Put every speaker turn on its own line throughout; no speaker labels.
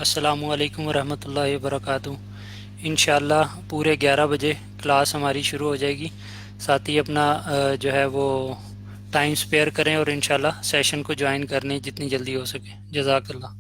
السلام علیکم ورحمۃ اللہ وبرکاتہ۔ انشاءاللہ پورے 11 بجے کلاس ہماری شروع ہو جائے گی۔ ساتھ ہی اپنا جو ہے وہ ٹائم سپیئر کریں اور انشاءاللہ سیشن کو جوائن کرنے جتنی جلدی ہو سکے۔ جزاک اللہ۔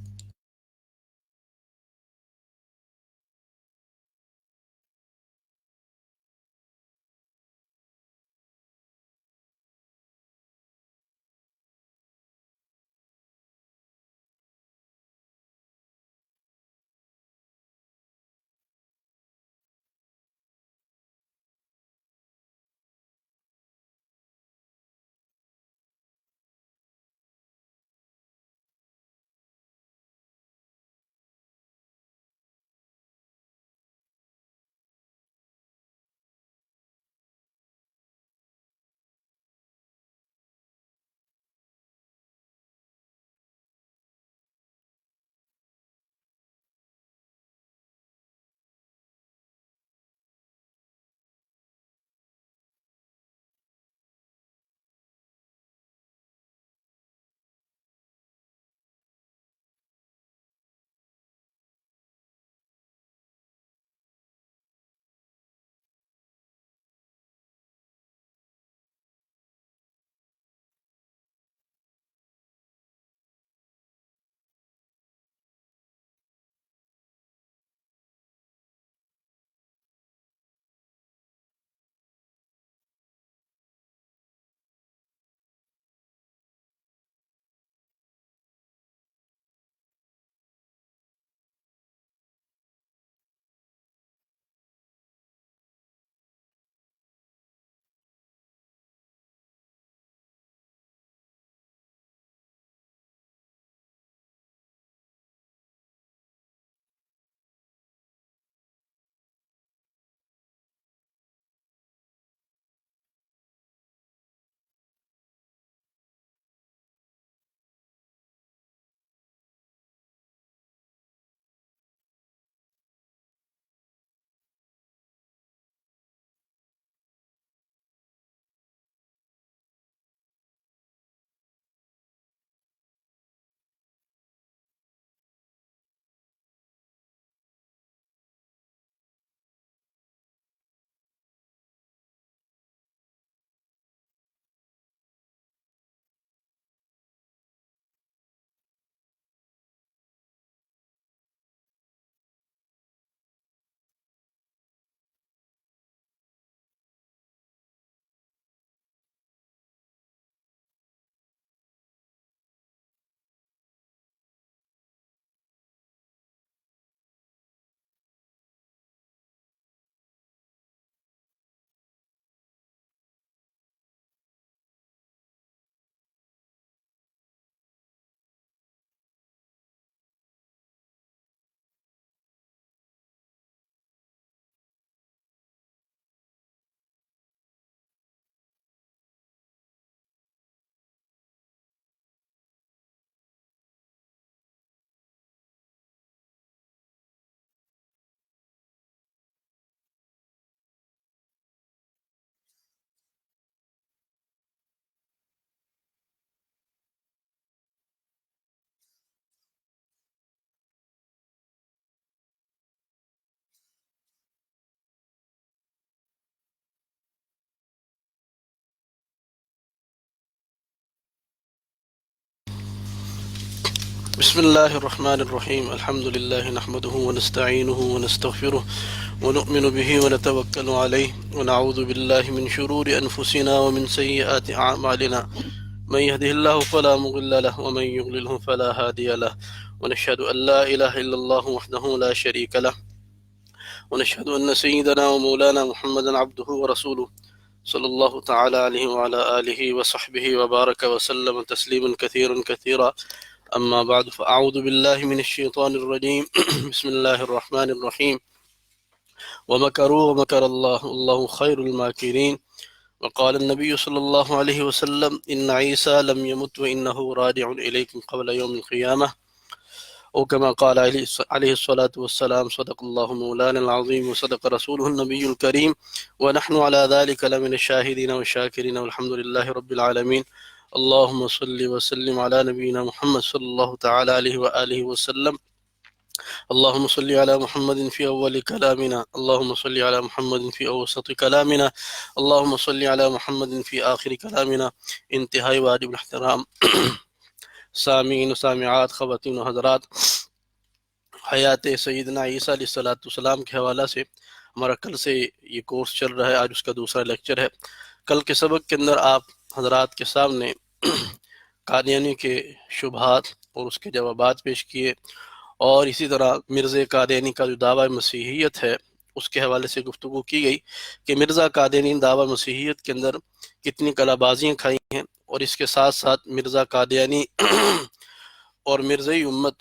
بسم الله الرحمن الرحيم. الحمد لله نحمده ونستعينه ونستغفره ونؤمن به ونتوكل عليه ونعوذ بالله من شرور أنفسنا ومن سيئات أعمالنا. من يهده الله فلا مضل له ومن يضلله فلا هادي له، ونشهد أن لا إله إلا الله وحده لا شريك له، ونشهد أن سيدنا ومولانا محمدا عبده ورسوله صلى الله تعالى عليه وعلى آله وصحبه وبارك وسلم تسليما كثيرا كثيرا. أما بعد، فأعوذ بالله من الشيطان الرجيم. بسم الله الرحمن الرحيم. ومكروا ومكر الله والله خير الماكرين. وقال النبي صلى الله عليه وسلم: إن عيسى لم يمت وإنه راجع إليكم قبل يوم القيامة، أو كما قال عليه الصلاة والسلام. صدق الله مولانا العظيم وصدق رسوله النبي الكريم، ونحن على ذلك لمن الشاهدين والشاكرين، والحمد لله رب العالمين. اللهم صل وسلم على نبينا محمد صلى الله تعالى عليه وآله وسلم. اللهم صل على محمد في أول كلامنا، اللهم صل على محمد في أوسط كلامنا، اللهم صل على محمد في آخر كلامنا. انتہائی واجب الاحترام سامعین و سامعات، خواتین و حضرات، حیات سیدنا عیسیٰ علیہ السلام کے حوالہ سے ہمارا کل سے یہ کورس چل رہا ہے، آج اس کا دوسرا لیکچر ہے۔ کل کے سبق کے اندر آپ حضرات کے سامنے قادیانی کے شبہات اور اس کے جوابات پیش کیے، اور اسی طرح مرزا قادیانی کا جو دعویٰ مسیحیت ہے اس کے حوالے سے گفتگو کی گئی کہ مرزا قادیانی دعویٰ مسیحیت کے اندر کتنی کلا بازیاں کھائی ہیں، اور اس کے ساتھ ساتھ مرزا قادیانی اور مرزائی امت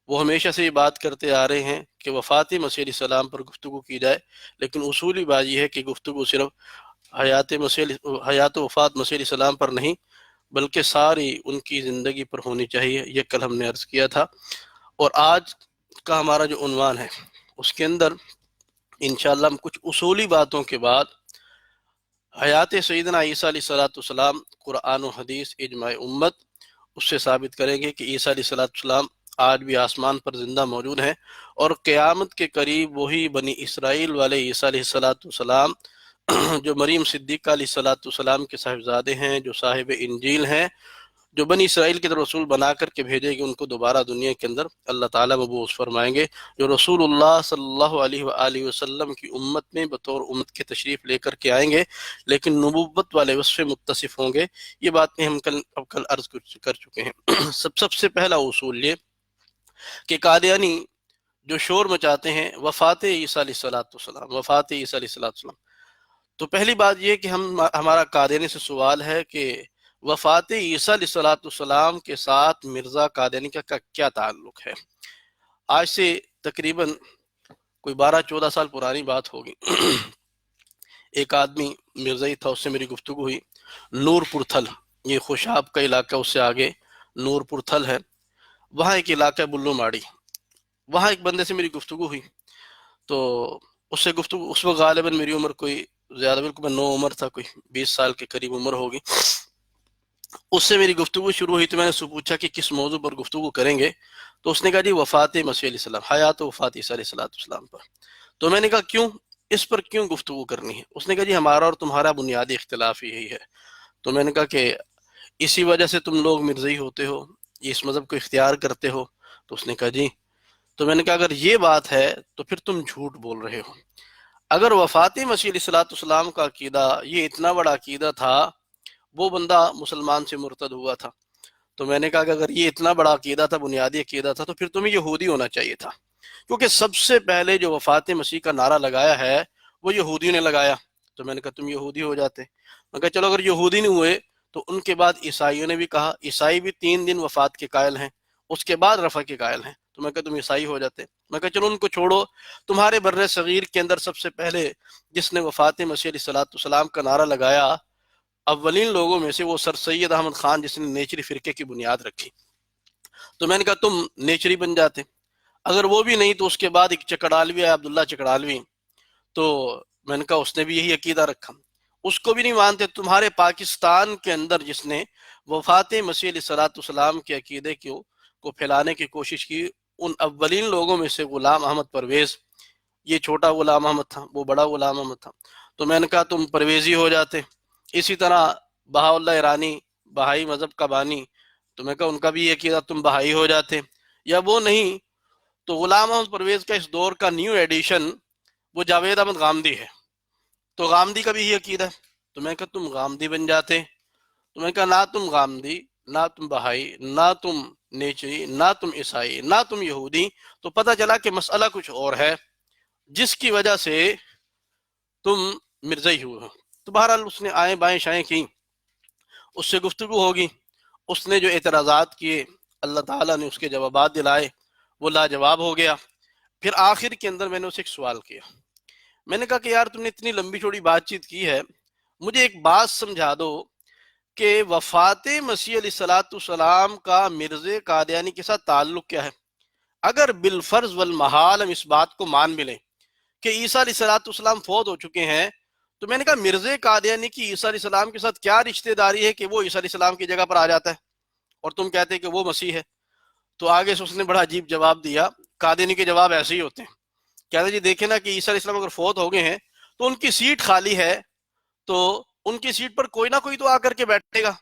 وہ ہمیشہ سے یہ بات کرتے آ رہے ہیں کہ وفات مسیح علیہ السلام پر گفتگو کی جائے، لیکن اصولی بات یہ ہے کہ گفتگو صرف حیات و وفات مسیح علیہ السلام پر نہیں بلکہ ساری ان کی زندگی پر ہونی چاہیے۔ یہ کل ہم نے عرض کیا تھا، اور آج کا ہمارا جو عنوان ہے اس کے اندر انشاءاللہ ہم کچھ اصولی باتوں کے بعد حیات سیدنا عیسیٰ علیہ السلام، قرآن و حدیث، اجماع امت، اس سے ثابت کریں گے کہ عیسیٰ علیہ السلام آج بھی آسمان پر زندہ موجود ہیں، اور قیامت کے قریب وہی بنی اسرائیل والے عیسیٰ علیہ السلام جو مریم صدیقہ علیہ السلام کے صاحبزادے ہیں، جو صاحب انجیل ہیں، جو بنی اسرائیل کی طرف رسول بنا کر کے بھیجے گی، ان کو دوبارہ دنیا کے اندر اللہ تعالیٰ مبعوث فرمائیں گے، جو رسول اللہ صلی اللہ علیہ وآلہ وسلم کی امت میں بطور امت کے تشریف لے کر کے آئیں گے، لیکن نبوت والے وصف سے متصف ہوں گے۔ یہ باتیں ہم کل عرض کر چکے ہیں۔ سب سے پہلا اصول یہ کہ قادیانی جو شور مچاتے ہیں وفات عیسیٰ علیہ السلام، وفات عیسیٰ علیہ السلام، تو پہلی بات یہ کہ ہمارا قادیانی سے سوال ہے کہ وفات عیسیٰ علیہ السلام کے ساتھ مرزا قادیانی کا کیا تعلق ہے۔ آج سے تقریباً کوئی 12-14 سال پرانی بات ہوگی، ایک آدمی مرزائی تھا، اس سے میری گفتگو ہوئی، نور پور تھل، یہ خوشاب کا علاقہ، اس سے آگے نور پور تھل ہے، وہاں ایک علاقہ بلو ماڑی، وہاں ایک بندے سے میری گفتگو ہوئی، تو اس سے گفتگو، اس وقت غالباً میری عمر کوئی زیادہ، بالکل میں 9 عمر تھا، کوئی 20 سال کے قریب عمر ہوگی۔ اس سے میری گفتگو شروع ہوئی تو میں نے اس سے پوچھا کہ کس موضوع پر گفتگو کریں گے، تو اس نے کہا جی وفات مسیح علیہ السلام، حیات و وفات عیسیٰ علیہ السلام پر۔ تو میں نے کہا کیوں، اس پر کیوں گفتگو کرنی ہے؟ اس نے کہا جی ہمارا اور تمہارا بنیادی اختلاف یہی ہے۔ تو میں نے کہا کہ اسی وجہ سے تم لوگ مرزائی ہوتے ہو، اس مذہب کو اختیار کرتے ہو؟ تو اس نے کہا جی۔ تو میں نے کہا اگر یہ بات ہے تو پھر تم جھوٹ بول رہے ہو۔ اگر وفات مسیح علیہ السلام کا عقیدہ یہ اتنا بڑا عقیدہ تھا، وہ بندہ مسلمان سے مرتد ہوا تھا، تو میں نے کہا کہ اگر یہ اتنا بڑا عقیدہ تھا، بنیادی عقیدہ تھا، تو پھر تمہیں یہودی ہونا چاہیے تھا، کیونکہ سب سے پہلے جو وفات مسیح کا نعرہ لگایا ہے وہ یہودیوں نے لگایا۔ تو میں نے کہا تم یہودی ہو جاتے۔ میں کہا چلو اگر یہودی نہیں ہوئے تو ان کے بعد عیسائیوں نے بھی کہا، عیسائی بھی 3 دن وفات کے قائل ہیں، اس کے بعد رفع کے قائل ہیں، تو میں کہا تم عیسائی ہو جاتے۔ میں کہا چلو ان کو چھوڑو، تمہارے بر صغیر کے اندر سب سے پہلے جس نے وفات مسیح علیہ السلام کا نعرہ لگایا اولین لوگوں میں سے وہ سر سید احمد خان، جس نے نیچری فرقے کی بنیاد رکھی۔ تو میں نے کہا تم نیچری بن جاتے۔ اگر وہ بھی نہیں تو اس کے بعد ایک چکڑالوی ہے، عبداللہ چکڑالوی، تو میں نے کہا اس نے بھی یہی عقیدہ رکھا، اس کو بھی نہیں مانتے۔ تمہارے پاکستان کے اندر جس نے وفات مسیح علیہ السلام کے عقیدے کو پھیلانے کی کوشش کی، ان اولین لوگوں میں سے غلام احمد پرویز، یہ چھوٹا غلام احمد تھا، وہ بڑا غلام احمد تھا۔ تو میں نے کہا تم پرویزی ہو جاتے۔ اسی طرح بہاءاللہ ایرانی، بہائی مذہب کا بانی، تو میں کہا ان کا بھی یہ عقیدہ، تم بہائی ہو جاتے۔ یا وہ نہیں تو غلام احمد پرویز کا اس دور کا نیو ایڈیشن وہ جاوید احمد غامدی ہے، تو غامدی کا بھی یہ عقیدہ ہے۔ تو میں کہا تم غامدی بن جاتے۔ تو میں کہا نہ تم غامدی، نہ تم بہائی، نہ تم نیچری، نہ تم عیسائی، نہ تم یہودی، تو پتہ چلا کہ مسئلہ کچھ اور ہے جس کی وجہ سے تم مرزائی ہوئے ہو۔ تو بہرحال اس نے آئیں بائیں شائیں کی، اس سے گفتگو ہوگی، اس نے جو اعتراضات کیے اللہ تعالیٰ نے اس کے جوابات دلائے، وہ لاجواب ہو گیا۔ پھر آخر کے اندر میں نے اسے ایک سوال کیا، میں نے کہا کہ یار تم نے اتنی لمبی چوڑی بات چیت کی ہے، مجھے ایک بات سمجھا دو کہ وفات مسیح علیہ السلام کا مرزا قادیانی کے ساتھ تعلق کیا ہے؟ اگر بالفرض والمحال ہم اس بات کو مان ملیں کہ عیسیٰ علیہ السلام فوت ہو چکے ہیں، تو میں نے کہا مرزا قادیانی کی عیسیٰ علیہ السلام کے ساتھ کیا رشتہ داری ہے کہ وہ عیسیٰ علیہ السلام کی جگہ پر آ جاتا ہے اور تم کہتے کہ وہ مسیح ہے؟ تو آگے سے اس نے بڑا عجیب جواب دیا، قادیانی کے جواب ایسے ہی ہوتے ہیں، کہتے ہیں جی دیکھیں نا کہ عیسیٰ علیہ السلام اگر فوت ہو گئے ہیں تو ان کی سیٹ خالی ہے، تو ان کی سیٹ پر کوئی نہ کوئی تو آ کر کے بیٹھے گا۔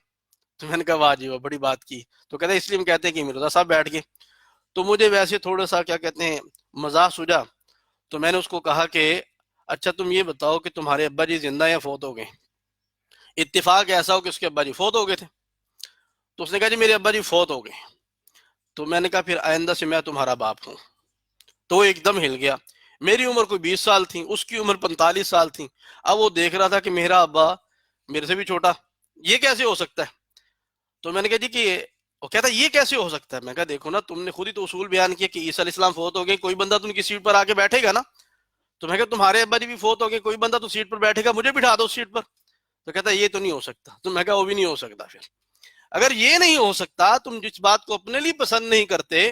تو میں نے کہا واہ جی واہ، بڑی بات کی۔ تو کہتے ہیں اس لیے ہم کہتے ہیں کہ مرزا صاحب بیٹھ گئے۔ تو مجھے ویسے تھوڑا سا کیا کہتے ہیں مزاح سوجا، تو میں نے اس کو کہا کہ اچھا تم یہ بتاؤ کہ تمہارے ابا جی زندہ یا فوت ہو گئے؟ اتفاق ایسا ہو کہ اس کے ابا جی فوت ہو گئے تھے۔ تو اس نے کہا جی میرے ابا جی فوت ہو گئے۔ تو میں نے کہا پھر آئندہ سے میں تمہارا باپ ہوں۔ تو وہ ایک دم ہل گیا۔ میری عمر کوئی 20 سال تھی، اس کی عمر 45 سال تھی۔ اب وہ دیکھ رہا تھا کہ میرا ابا میرے سے بھی چھوٹا، یہ کیسے ہو سکتا ہے؟ تو میں نے کہا جی کہ وہ کہتا یہ کیسے ہو سکتا ہے؟ میں کہا دیکھو نا، تم نے خود ہی تو اصول بیان کیا کہ عیسیٰ علیہ السلام فوت ہو گئے، کوئی بندہ تو ان کی سیٹ پر آ کے بیٹھے گا نا۔ تو میں کہا تمہارے ابا جی بھی فوت ہو گئے، کوئی بندہ تو سیٹ پر بیٹھے گا، مجھے بٹھا دو اس سیٹ پر۔ تو کہتا یہ تو نہیں ہو سکتا۔ تو میں کہا وہ بھی نہیں ہو سکتا۔ پھر اگر یہ نہیں ہو سکتا، تم جس بات کو اپنے لیے پسند نہیں کرتے،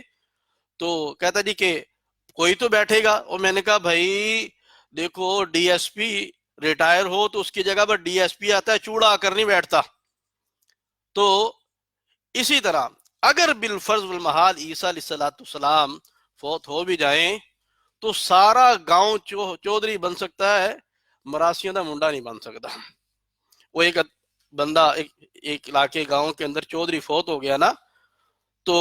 تو کہتا جی کہ کوئی تو بیٹھے گا۔ اور میں نے کہا بھائی دیکھو، ڈی ایس پی ریٹائر ہو تو اس کی جگہ پر ڈی ایس پی آتا ہے، چوڑا آ کر نہیں بیٹھتا۔ تو اسی طرح اگر بالفرض والمحال عیسیٰ علیہ السلام فوت ہو بھی جائیں تو سارا گاؤں چودھری بن سکتا ہے، مراسیوں دا منڈا نہیں بن سکتا۔ وہ ایک بندہ ایک علاقے گاؤں کے اندر چودھری فوت ہو گیا نا، تو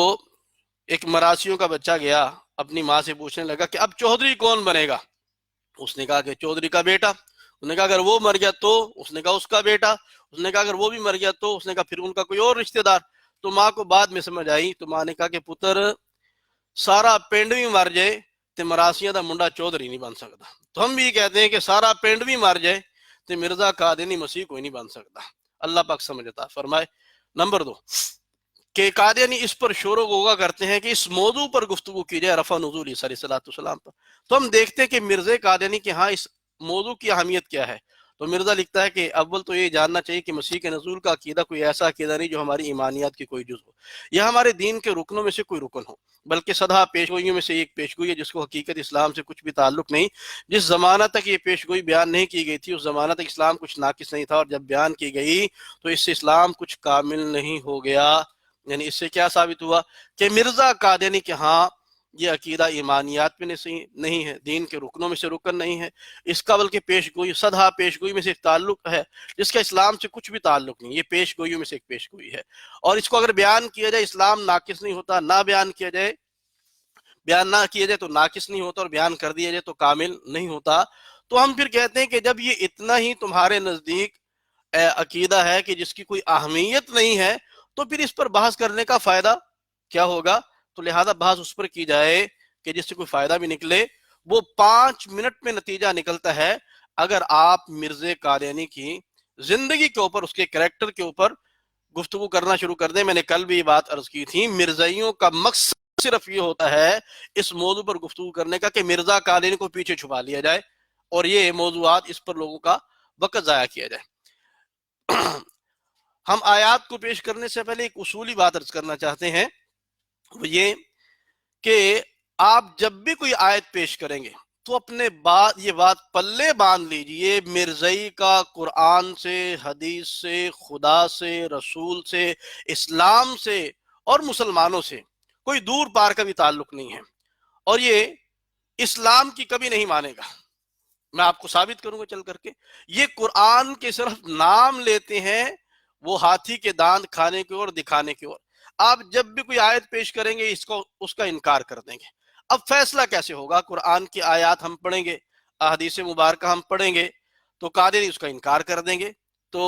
ایک مراسیوں کا بچہ گیا اپنی ماں سے پوچھنے لگا کہ اب چودھری کون بنے گا؟ اس نے کہا کہ چودھری کا بیٹا۔ اس نے کہا اگر وہ مر گیا تو؟ اس نے کہا اس کا بیٹا۔ اس نے کہا اگر وہ بھی مر گیا تو؟ اس نے کہا پھر ان کا کوئی اور رشتہ دار۔ تو ماں کو بعد میں سمجھ آئی، تو ماں نے کہا کہ پتر سارا پنڈ بھی مر جائے تو مراسیاں دا منڈا چودھری نہیں بن سکتا۔ تو ہم بھی کہتے ہیں کہ سارا پنڈ بھی مر جائے تو مرزا قادیانی مسیح کوئی نہیں بن سکتا۔ اللہ پاک سمجھتا فرمائے۔ نمبر 2 کہ قادیانی اس پر شور و غوغا کرتے ہیں کہ اس موضوع پر گفتگو کی جائے، رفع نزول عیسیٰ علیہ السلام پر۔ تو ہم دیکھتے ہیں کہ مرزا قادیانی کے ہاں اس موضوع کی اہمیت کیا ہے۔ تو مرزا لکھتا ہے کہ اول تو یہ جاننا چاہیے کہ مسیح کے نزول کا عقیدہ کوئی ایسا عقیدہ نہیں جو ہماری ایمانیات کی کوئی جز ہو یا ہمارے دین کے رکنوں میں سے کوئی رکن ہو، بلکہ سدھا پیشگوئیوں میں سے ایک پیشگوئی ہے جس کو حقیقت اسلام سے کچھ بھی تعلق نہیں۔ جس زمانہ تک یہ پیشگوئی بیان نہیں کی گئی تھی اس زمانہ تک اسلام کچھ ناقص نہیں تھا، اور جب بیان کی گئی تو اس سے اسلام کچھ کامل نہیں ہو گیا۔ یعنی اس سے کیا ثابت ہوا کہ مرزا قادیانی کے ہاں یہ عقیدہ ایمانیات میں نہیں ہے، دین کے رکنوں میں سے رکن نہیں ہے، اس کا بلکہ پیشگوئی سدھا پیشگوئی میں سے ایک تعلق ہے جس کا اسلام سے کچھ بھی تعلق نہیں۔ یہ پیشگوئیوں میں سے ایک پیشگوئی ہے، اور اس کو اگر بیان کیا جائے اسلام ناقص نہیں ہوتا، بیان نہ کیا جائے تو ناقص نہیں ہوتا، اور بیان کر دیا جائے تو کامل نہیں ہوتا۔ تو ہم پھر کہتے ہیں کہ جب یہ اتنا ہی تمہارے نزدیک عقیدہ ہے کہ جس کی کوئی اہمیت نہیں ہے، تو پھر اس پر بحث کرنے کا فائدہ کیا ہوگا؟ تو لہذا بحث اس پر کی جائے کہ جس سے کوئی فائدہ بھی نکلے۔ وہ 5 منٹ میں نتیجہ نکلتا ہے اگر آپ مرزا قادیانی کی زندگی کے اوپر، اس کے کریکٹر کے اوپر گفتگو کرنا شروع کر دیں۔ میں نے کل بھی یہ بات عرض کی تھی، مرزائیوں کا مقصد صرف یہ ہوتا ہے اس موضوع پر گفتگو کرنے کا کہ مرزا قادیانی کو پیچھے چھپا لیا جائے، اور یہ موضوعات اس پر لوگوں کا وقت ضائع کیا جائے۔ ہم آیات کو پیش کرنے سے پہلے ایک اصولی بات عرض کرنا چاہتے ہیں، وہ یہ کہ آپ جب بھی کوئی آیت پیش کریں گے تو اپنے یہ بات پلے باندھ لیجئے، مرزائی کا قرآن سے، حدیث سے، خدا سے، رسول سے، اسلام سے اور مسلمانوں سے کوئی دور پار کا بھی تعلق نہیں ہے، اور یہ اسلام کی کبھی نہیں مانے گا۔ میں آپ کو ثابت کروں گا چل کر کے۔ یہ قرآن کے صرف نام لیتے ہیں، وہ ہاتھی کے دانت کھانے کی اور دکھانے کی اور۔ آپ جب بھی کوئی آیت پیش کریں گے اس کا انکار کر دیں گے۔ اب فیصلہ کیسے ہوگا؟ قرآن کی آیات ہم پڑھیں گے، احادیث مبارکہ ہم پڑھیں گے، تو قادری اس کا انکار کر دیں گے، تو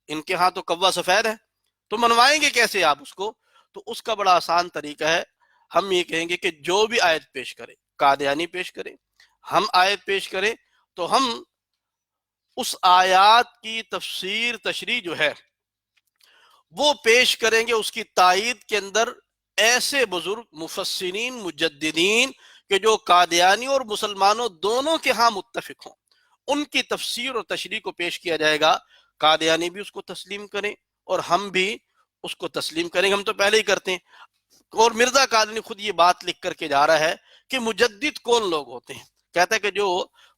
ان کے ہاں تو کوا سفید ہے، تو منوائیں گے کیسے آپ اس کو؟ تو اس کا بڑا آسان طریقہ ہے، ہم یہ کہیں گے کہ جو بھی آیت پیش کرے، قادیانی پیش کرے، ہم آیت پیش کریں، تو ہم اس آیات کی تفسیر تشریح جو ہے وہ پیش کریں گے، اس کی تائید کے اندر ایسے بزرگ مفسرین مجددین کہ جو قادیانی اور مسلمانوں دونوں کے ہاں متفق ہوں، ان کی تفسیر اور تشریح کو پیش کیا جائے گا۔ قادیانی بھی اس کو تسلیم کریں اور ہم بھی اس کو تسلیم کریں گے، ہم تو پہلے ہی کرتے ہیں۔ اور مرزا قادیانی خود یہ بات لکھ کر کے جا رہا ہے کہ مجدد کون لوگ ہوتے ہیں۔ کہتا ہے کہ جو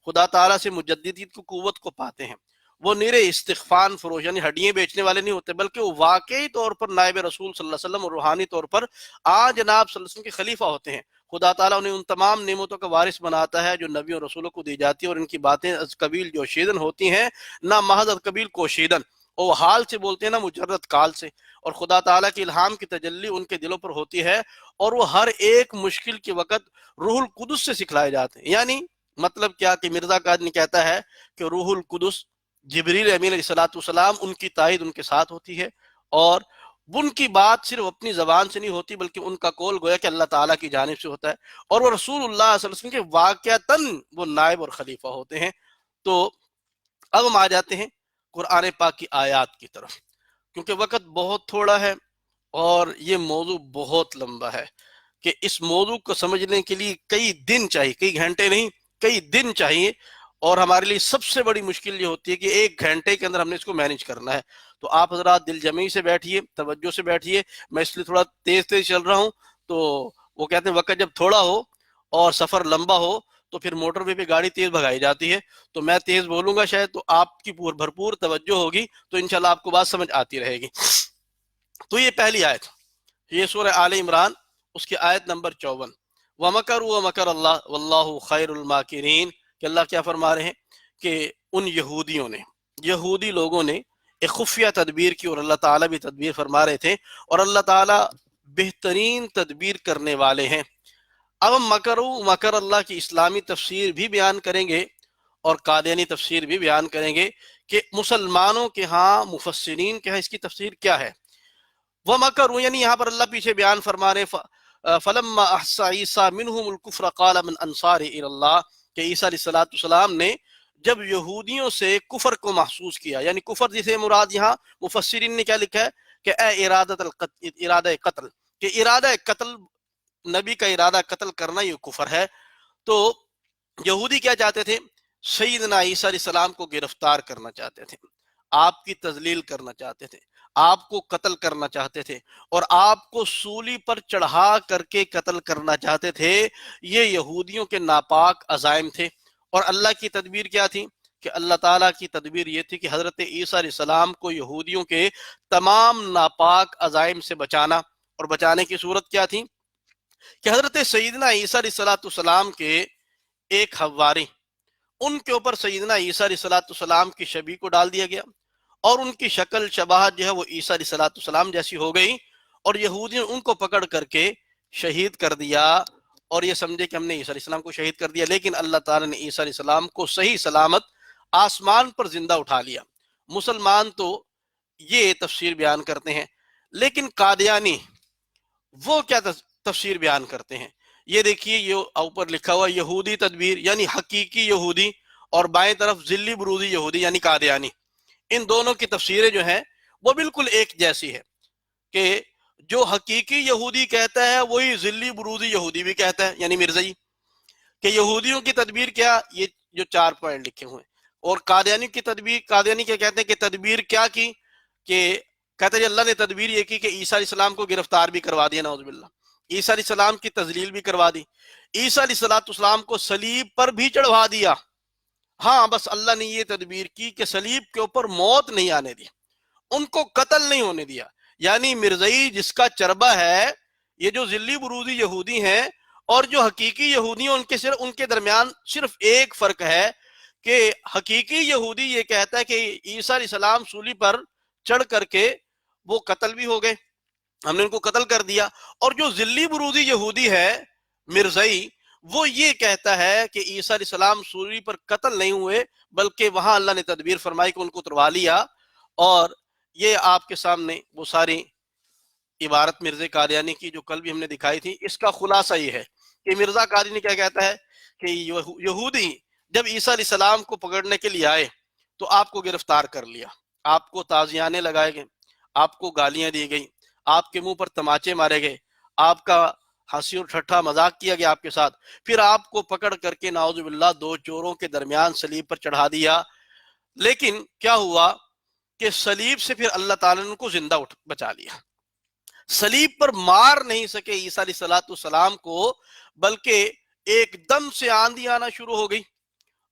خدا تعالیٰ سے مجددیت کی قوت کو پاتے ہیں وہ نیرے استغفان فروش یعنی ہڈیاں بیچنے والے نہیں ہوتے، بلکہ وہ واقعی طور پر نائب رسول صلی اللہ علیہ وسلم اور روحانی طور پر جناب صلی اللہ علیہ وسلم کے خلیفہ ہوتے ہیں۔ خدا تعالیٰ انہیں ان تمام نعمتوں کا وارث بناتا ہے جو نبی اور رسولوں کو دی جاتی ہے، اور ان کی باتیں از قبیل جوشیدن ہوتی ہیں، نہ محض از قبیل کوشیدن، اور حال سے بولتے ہیں نہ مجرد کال سے، اور خدا تعالیٰ کی الہام کی تجلی ان کے دلوں پر ہوتی ہے، اور وہ ہر ایک مشکل کے وقت روح القدس سے سکھلائے جاتے ہیں۔ یعنی مطلب کیا کہ مرزا قادری کہتا ہے کہ روح القدس جبریل امین علیہ الصلوۃ والسلام ان کی تائید ان کے ساتھ ہوتی ہے، اور ان کی بات صرف اپنی زبان سے نہیں ہوتی بلکہ ان کا قول گویا کہ اللہ تعالیٰ کی جانب سے ہوتا ہے، اور وہ رسول اللہ صلی اللہ علیہ وسلم کے واقعتاً وہ نائب اور خلیفہ ہوتے ہیں۔ تو اب ہم آ جاتے ہیں قرآن پاک کی آیات کی طرف، کیونکہ وقت بہت تھوڑا ہے اور یہ موضوع بہت لمبا ہے کہ اس موضوع کو سمجھنے کے لیے کئی دن چاہیے، کئی گھنٹے نہیں، کئی دن چاہیے، اور ہمارے لیے سب سے بڑی مشکل یہ ہوتی ہے کہ ایک گھنٹے کے اندر ہم نے اس کو مینج کرنا ہے۔ تو آپ حضرات دل جمعی سے بیٹھیے، توجہ سے بیٹھیے، میں اس لیے تھوڑا تیز چل رہا ہوں۔ تو وہ کہتے ہیں وقت جب تھوڑا ہو اور سفر لمبا ہو تو پھر موٹر وے پہ گاڑی تیز بھگائی جاتی ہے، تو میں تیز بولوں گا شاید، تو آپ کی بھرپور توجہ ہوگی تو انشاءاللہ آپ کو بات سمجھ آتی رہے گی۔ تو یہ پہلی آیت، یہ سورہ آل عمران، اس کی آیت نمبر 54، وَمَكَرُوا وَمَكَرَ اللَّهُ وَاللَّهُ خَيْرُ الْمَاكِرِينَ، کہ اللہ کیا فرما رہے ہیں کہ ان یہودی لوگوں نے ایک خفیہ تدبیر کی، اور اللہ تعالیٰ بھی تدبیر فرما رہے تھے، اور اللہ تعالیٰ بہترین تدبیر کرنے والے ہیں۔ اب ہم مکر اللہ کی اسلامی تفسیر بھی بیان کریں گے اور قادیانی تفسیر بھی بیان کریں گے کہ مسلمانوں کے ہاں، مفسرین کے ہاں اس کی تفسیر کیا ہے۔ وَمَكَرُوا، یعنی یہاں پر اللہ پیچھے بیان فرما رہے فَلَمَّا أَحْصَىٰ عِيسَىٰ مِنْهُمُ الْكُفْرَ قَالَ مَنْ أَنصَارِ إِلَى اللَّهِ، کہ عیسیٰ علیہ السلام نے جب یہودیوں سے کفر کو محسوس کیا، یعنی کفر جسے مراد یہاں مفسرین نے کیا لکھا ہے کہ ارادہ قتل، کہ ارادہ قتل، نبی کا ارادہ قتل کرنا یہ کفر ہے۔ تو یہودی کیا چاہتے تھے؟ سیدنا عیسیٰ علیہ السلام کو گرفتار کرنا چاہتے تھے، آپ کی تذلیل کرنا چاہتے تھے، آپ کو قتل کرنا چاہتے تھے، اور آپ کو سولی پر چڑھا کر کے قتل کرنا چاہتے تھے۔ یہ یہودیوں کے ناپاک عزائم تھے، اور اللہ کی تدبیر کیا تھی کہ اللہ تعالیٰ کی تدبیر یہ تھی کہ حضرت عیسیٰ علیہ السلام کو یہودیوں کے تمام ناپاک عزائم سے بچانا، اور بچانے کی صورت کیا تھی کہ حضرت سیدنا عیسیٰ علیہ السلام کے ایک حواری، ان کے اوپر سیدنا عیسیٰ علیہ السلام کی شبیہ کو ڈال دیا گیا، اور ان کی شکل شباہت جو ہے وہ عیسیٰ علیہ السلام جیسی ہو گئی، اور یہودیوں نے ان کو پکڑ کر کے شہید کر دیا، اور یہ سمجھے کہ ہم نے عیسیٰ علیہ السلام کو شہید کر دیا، لیکن اللہ تعالیٰ نے عیسیٰ علیہ السلام کو صحیح سلامت آسمان پر زندہ اٹھا لیا۔ مسلمان تو یہ تفسیر بیان کرتے ہیں، لیکن قادیانی وہ کیا تفسیر بیان کرتے ہیں؟ یہ دیکھیے، یہ اوپر لکھا ہوا یہودی تدبیر یعنی حقیقی یہودی، اور بائیں طرف ذلی بروزی یہودی یعنی قادیانی۔ ان دونوں کی تفسیریں جو ہیں وہ بالکل ایک جیسی ہے، کہ جو حقیقی یہودی کہتا ہے وہی ذلی بروزی یہودی بھی کہتا ہے، یعنی مرزائی، کہ یہودیوں کی تدبیر کیا، یہ جو 4 پوائنٹ لکھے ہوئے، اور قادیانی کی تدبیر، قادیانی کیا کہتے ہیں کہ تدبیر کیا کی، کہ کہتے ہیں اللہ نے تدبیر یہ کی کہ عیسیٰ علیہ السلام کو گرفتار بھی کروا دیا، نعوذ باللہ، عیسیٰ علیہ السلام کی تذلیل بھی کروا دی، عیسیٰ علیہ السلام کو صلیب پر بھی چڑھوا دیا۔ ہاں، بس اللہ نے یہ تدبیر کی کہ صلیب کے اوپر موت نہیں آنے دی، ان کو قتل نہیں ہونے دیا۔ یعنی مرزائی جس کا چربہ ہے، یہ جو ذلی بروزی یہودی ہیں اور جو حقیقی یہودی ہیں، ان کے درمیان صرف ایک فرق ہے کہ حقیقی یہودی یہ کہتا ہے کہ عیسیٰ علیہ السلام سولی پر چڑھ کر کے وہ قتل بھی ہو گئے، ہم نے ان کو قتل کر دیا، اور جو ذلی بروزی یہودی ہے مرزائی، وہ یہ کہتا ہے کہ عیسیٰ علیہ السلام سولی پر قتل نہیں ہوئے، بلکہ وہاں اللہ نے تدبیر فرمائی کہ ان کو اتروا لیا۔ اور یہ آپ کے سامنے وہ ساری عبارت مرزا قادیانی کی جو کل بھی ہم نے دکھائی تھی، اس کا خلاصہ یہ ہے کہ مرزا قادیانی کیا کہتا ہے کہ یہودی جب عیسیٰ علیہ السلام کو پکڑنے کے لیے آئے تو آپ کو گرفتار کر لیا، آپ کو تعزیانے لگائے گئے، آپ کو گالیاں دی گئی، آپ کے منہ پر تماچے مارے گئے، آپ کا ہنسی اور ٹھٹھا مذاق کیا گیا آپ کے ساتھ، پھر آپ کو پکڑ کر کے نعوذ باللہ 2 چوروں کے درمیان صلیب پر چڑھا دیا۔ لیکن کیا ہوا کہ صلیب سے پھر اللہ تعالیٰ نے ان کو زندہ بچا لیا۔ صلیب پر مار نہیں سکے عیسیٰ علیہ السلام کو، بلکہ ایک دم سے آندھی آنا شروع ہو گئی،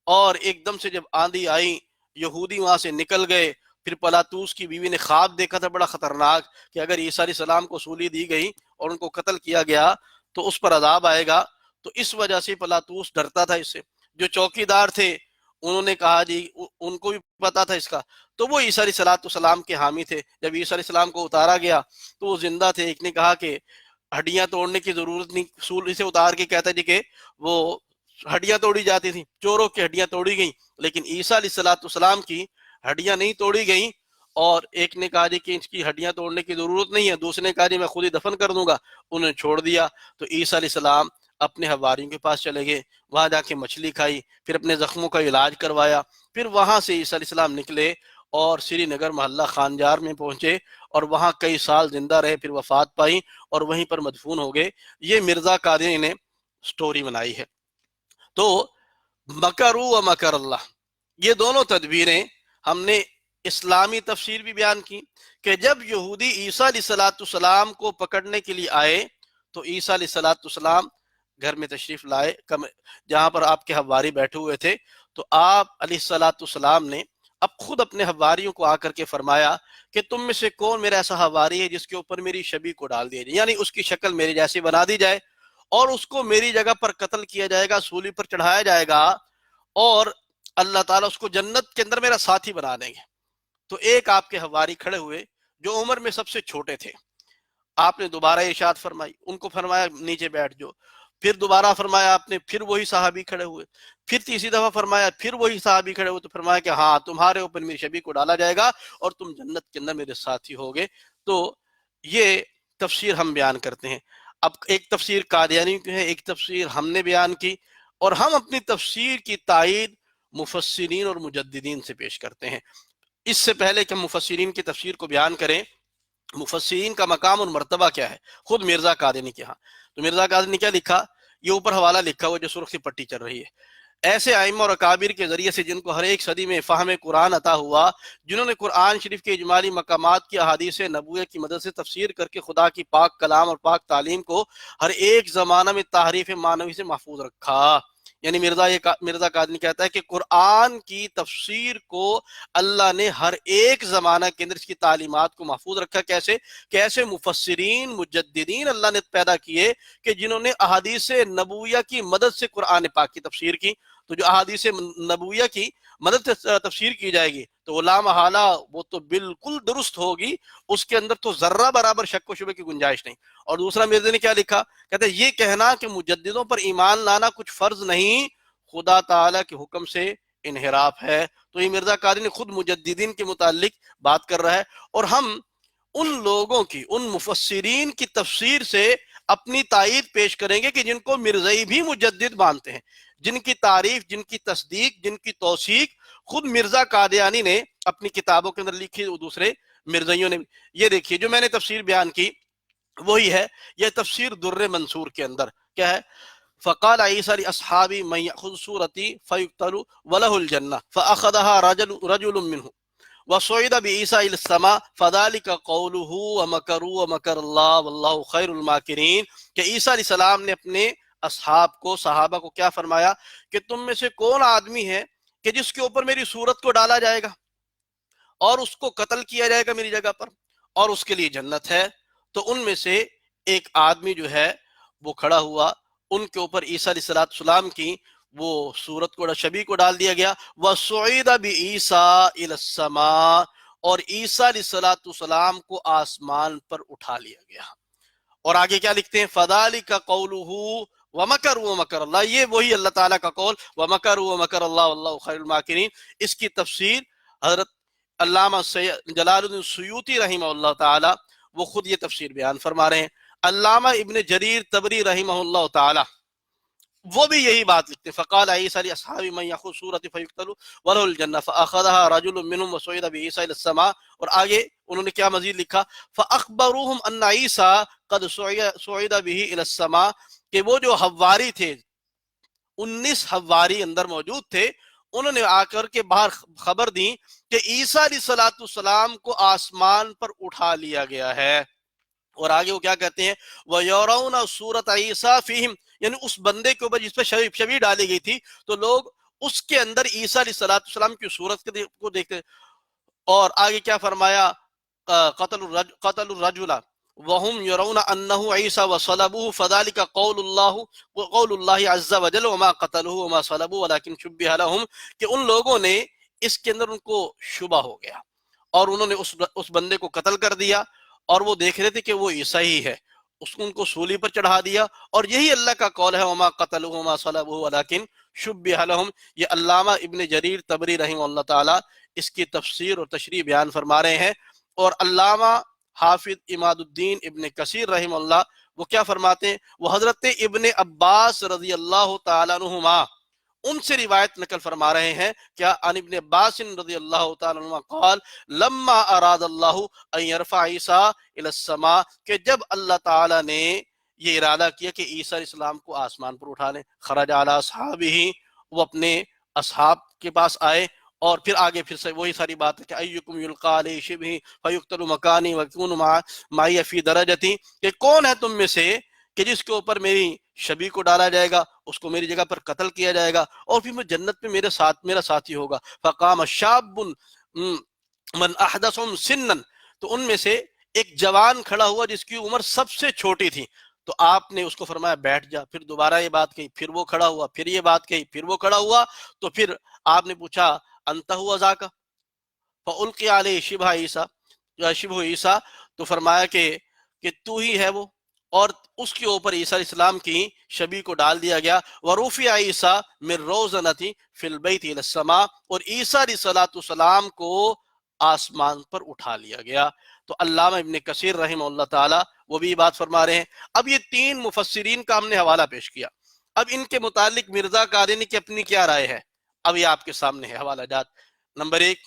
اور ایک دم سے جب آندھی آئی یہودی وہاں سے نکل گئے۔ پھر پلاتوس کی بیوی نے خواب دیکھا تھا بڑا خطرناک، کہ اگر عیسیٰ علیہ السلام کو سولی دی گئی اور ان کو قتل کیا گیا تو اس پر عذاب آئے گا. تو اس وجہ سے پلاطوس ڈرتا تھا اس سے. جو چوکیدار تھے انہوں نے کہا جی ان کو بھی پتا تھا اس کا, تو وہ عیسیٰ علیہ السلام کے حامی تھے. جب عیسیٰ علیہ السلام کو اتارا گیا تو وہ زندہ تھے. ایک نے کہا کہ ہڈیاں توڑنے کی ضرورت نہیں, سولی سے اتار کے کہتا جی کہ وہ ہڈیاں توڑی جاتی تھیں, چوروں کی ہڈیاں توڑی گئیں, لیکن عیسیٰ علیہ السلام کی ہڈیاں نہیں توڑی گئیں. اور ایک نے کہا جی کہ اس کی ہڈیاں توڑنے کی ضرورت نہیں ہے, دوسرے نے کہا جی میں خود ہی دفن کر دوں گا. انہوں نے چھوڑ دیا. تو عیسیٰ علیہ السلام اپنے حواریوں کے پاس چلے گئے, وہاں جا کے مچھلی کھائی, پھر اپنے زخموں کا علاج کروایا. پھر وہاں سے عیسیٰ علیہ السلام نکلے اور سری نگر محلہ خانجار میں پہنچے اور وہاں کئی سال زندہ رہے, پھر وفات پائی اور وہیں پر مدفون ہو گئے. یہ مرزا قادری نے سٹوری بنائی ہے. تو مکروا و مکر اللہ, یہ دونوں تدبیریں ہم نے اسلامی تفسیر بھی بیان کی کہ جب یہودی عیسیٰ علیہ السلام کو پکڑنے کے لیے آئے تو عیسیٰ علیہ السلام گھر میں تشریف لائے, جہاں پر آپ کے حواری بیٹھے ہوئے تھے. تو آپ علیہ السلام نے اب خود اپنے حواریوں کو آ کر کے فرمایا کہ تم میں سے کون میرا ایسا حواری ہے جس کے اوپر میری شبیہ کو ڈال دیا جائے, یعنی اس کی شکل میری جیسی بنا دی جائے اور اس کو میری جگہ پر قتل کیا جائے گا, سولی پر چڑھایا جائے گا اور اللہ تعالیٰ اس کو جنت کے اندر میرا ساتھی بنا دیں گے. تو ایک آپ کے حواری کھڑے ہوئے جو عمر میں سب سے چھوٹے تھے. آپ نے دوبارہ ارشاد فرمائی, ان کو فرمایا نیچے بیٹھ جاؤ. پھر دوبارہ فرمایا آپ نے, پھر وہی صحابی کھڑے ہوئے. پھر تیسری دفعہ فرمایا, پھر وہی صحابی کھڑے ہوئے. تو فرمایا کہ ہاں تمہارے اوپر میری شبیہ کو ڈالا جائے گا اور تم جنت کے اندر میرے ساتھی ہوگے. تو یہ تفسیر ہم بیان کرتے ہیں. اب ایک تفسیر قادیانی کی ہے, ایک تفسیر ہم نے بیان کی, اور ہم اپنی تفسیر کی تائید مفسرین اور مجددین سے پیش کرتے ہیں. اس سے پہلے کہ ہم مفسرین کی تفسیر کو بیان کریں, مفسرین کا مقام اور مرتبہ کیا ہے خود مرزا قادری کے ہاں. تو مرزا قادری نے کیا لکھا, یہ اوپر حوالہ لکھا ہوا جو سرخ سی پٹی چل رہی ہے. ایسے ائمہ اور اکابر کے ذریعے سے جن کو ہر ایک صدی میں فہم قرآن عطا ہوا, جنہوں نے قرآن شریف کے اجمالی مقامات کی احادیث نبویہ کی مدد سے تفسیر کر کے خدا کی پاک کلام اور پاک تعلیم کو ہر ایک زمانہ میں تحریف معنوی سے محفوظ رکھا. یعنی مرزا قادری کہتا ہے کہ قرآن کی تفسیر کو اللہ نے ہر ایک زمانہ کے اندر اس کی تعلیمات کو محفوظ رکھا. کیسے مفسرین مجددین اللہ نے پیدا کیے کہ جنہوں نے احادیث نبویہ کی مدد سے قرآن پاک کی تفسیر کی. تو جو احادیث نبویہ کی مدد سے تفسیر کی جائے گی تو وہ لا محالہ وہ تو بالکل درست ہوگی, اس کے اندر تو ذرہ برابر شک و شبہ کی گنجائش نہیں. اور دوسرا مرزا نے کیا لکھا, کہتے ہیں یہ کہنا کہ مجددوں پر ایمان لانا کچھ فرض نہیں, خدا تعالیٰ کے حکم سے انحراف ہے. تو یہ مرزا قادری نے خود مجددین کے متعلق بات کر رہا ہے, اور ہم ان لوگوں کی, ان مفسرین کی تفسیر سے اپنی تائید پیش کریں گے کہ جن کو مرزائی بھی مجدد مانتے ہیں, جن کی تعریف, جن کی تصدیق, جن کی توثیق خود مرزا قادیانی نے اپنی کتابوں کے اندر لکھی, دوسرے مرزائیوں نے. یہ دیکھیے جو میں نے تفسیر بیان کی وہی ہے, یہ تفسیر در منصور کے اندر کیا ہے, فقال عیسیٰ لاصحابی من یأخذ صورتی فیقتل ولہ الجنہ فاخذها رجل منہ وصعد بعیسیٰ الی السماء فذلک قولہ ومکروا ومکر اللہ واللہ خیر الماکرین. کہ عیسیٰ علیہ السلام نے اپنے اصحاب کو, صحابہ کو کیا فرمایا کہ تم میں سے کون آدمی ہے کہ جس کے اوپر میری صورت کو ڈالا جائے گا اور اس کو قتل کیا جائے گا میری جگہ پر, اور اس کے لیے جنت ہے. تو ان میں سے ایک آدمی جو ہے وہ کھڑا ہوا, ان کے اوپر عیسیٰ علیہ السلام کی وہ صورت کو, شبیہ کو ڈال دیا گیا. وَصُعِدَ بِعِیسَىٰ إِلَى السَّمَاءِ, اور عیسیٰ علیہ السلام کو آسمان پر اٹھا لیا گیا. اور آگے کیا لکھتے ہیں, فَذَلِكَ قَوْلُهُ وَمَكَرُوا وَمَكَرَ اللَّهُ, یہ وہی اللہ تعالیٰ کا قول وَمَكَرُوا وَمَكَرَ اللَّهُ وَاللَّهُ خَيْرُ الْمَاكِرِينَ. اس کی تفسیر حضرت علامہ جلال الدین سیوطی رحمہ اللہ تعالی وہ خود یہ تفسیر بیان فرما رہے ہیں. علامہ ابن جریر طبری رحمہ اللہ تعالی وہ بھی یہی بات لکھتے ہیں, فقال عیسیٰ لاصحابہ من یأخذ صورتی فیقتل ولہ الجنہ فاخذها رجل منہم وصعد بعیسیٰ الی السماء. اور آگے انہوں نے کیا مزید لکھا, فاخبروہم ان عیسیٰ قد صعد به الی السماء, کہ وہ جو حواری تھے 19 حواری اندر موجود تھے, انہوں نے آ کر کے باہر خبر دی کہ عیسیٰ علیہ السلام کو آسمان پر اٹھا لیا گیا ہے. اور آگے وہ کیا کہتے ہیں, وَيَرَوْنَ صُورَةَ عِيسَىٰ فِيهِمْ, یعنی اس بندے کے اوپر جس پہ شبیہ ڈالی گئی تھی تو لوگ اس کے اندر عیسیٰ علیہ السلام کی صورت کو دیکھتے. اور آگے کیا فرمایا, قتل الرجل وهم يرون انه عيسى وصلبوه فذلك قول الله عز وجل وما قتلوه وما صلبوه ولكن شبه لهم، کہ ان لوگوں نے اس کے اندر ان کو شبہ ہو گیا اور انہوں نے اس بندے کو قتل کر دیا، اور وہ دیکھ رہے تھے کہ وہ عیسیٰ ہی ہے، اس کو ان کو سولی پر چڑھا دیا، اور یہی اللہ کا قول ہے وما قتلوه وما صلبوه ولكن شبه لهم۔ یہ علامہ ابن جریر طبری رحمہ اللہ تعالی اس کی تفسیر اور تشریح بیان فرما رہے ہیں، اور علامہ حافظ اماد الدین ابن کثیر رحمہ اللہ وہ کیا فرماتے ہیں، وہ حضرت ابن عباس رضی اللہ تعالیٰ عنہما ان سے روایت نقل فرما رہے ہیں، کیا عن ابن عباس رضی اللہ تعالیٰ عنہما قال لما اراد اللہ ان يرفع عیسیٰ الى السماء، کہ جب اللہ تعالیٰ نے یہ ارادہ کیا کہ عیسیٰ علیہ السلام کو آسمان پر اٹھا لیں، خرج علی اصحابہ، وہ اپنے اصحاب کے پاس آئے، اور پھر آگے پھر سے وہی ساری بات ہے کہ ایکم یلقا علیہ شبہ فیقتل مکانی ویکون معی فی درجتی، کہ کون ہے تم میں سے کہ جس کے اوپر میری شبیہ کو ڈالا جائے گا، اس کو میری جگہ پر قتل کیا جائے گا، اور پھر میں جنت میں میرا ساتھی ہوگا۔ فقام شاب من احدثهم سنا، تو ان میں سے ایک جوان کھڑا ہوا جس کی عمر سب سے چھوٹی تھی، تو آپ نے اس کو فرمایا بیٹھ جا، پھر دوبارہ یہ بات کہی، پھر وہ کھڑا ہوا، پھر یہ بات کہی، پھر وہ کھڑا ہوا، تو پھر آپ نے پوچھا انت ہوا ذاکا فالقی علیہ شبہ عیسیٰ، شبہ عیسیٰ، تو فرمایا کہ تو ہی ہے وہ، اور اس کے اوپر عیسیٰ علیہ السلام کی شبیہ کو ڈال دیا گیا۔ ورفع عیسیٰ من روزنۃ فی البیت الی السماء، اور عیسیٰ علیہ السلام کو آسمان پر اٹھا لیا گیا۔ تو علامہ ابن کثیر رحمہ اللہ تعالی وہ بھی بات فرما رہے ہیں۔ اب یہ تین مفسرین کا ہم نے حوالہ پیش کیا، اب ان کے متعلق مرزا قادیانی کی اپنی کیا رائے ہے، اب یہ آپ کے سامنے ہے حوالہ جات۔ نمبر ایک،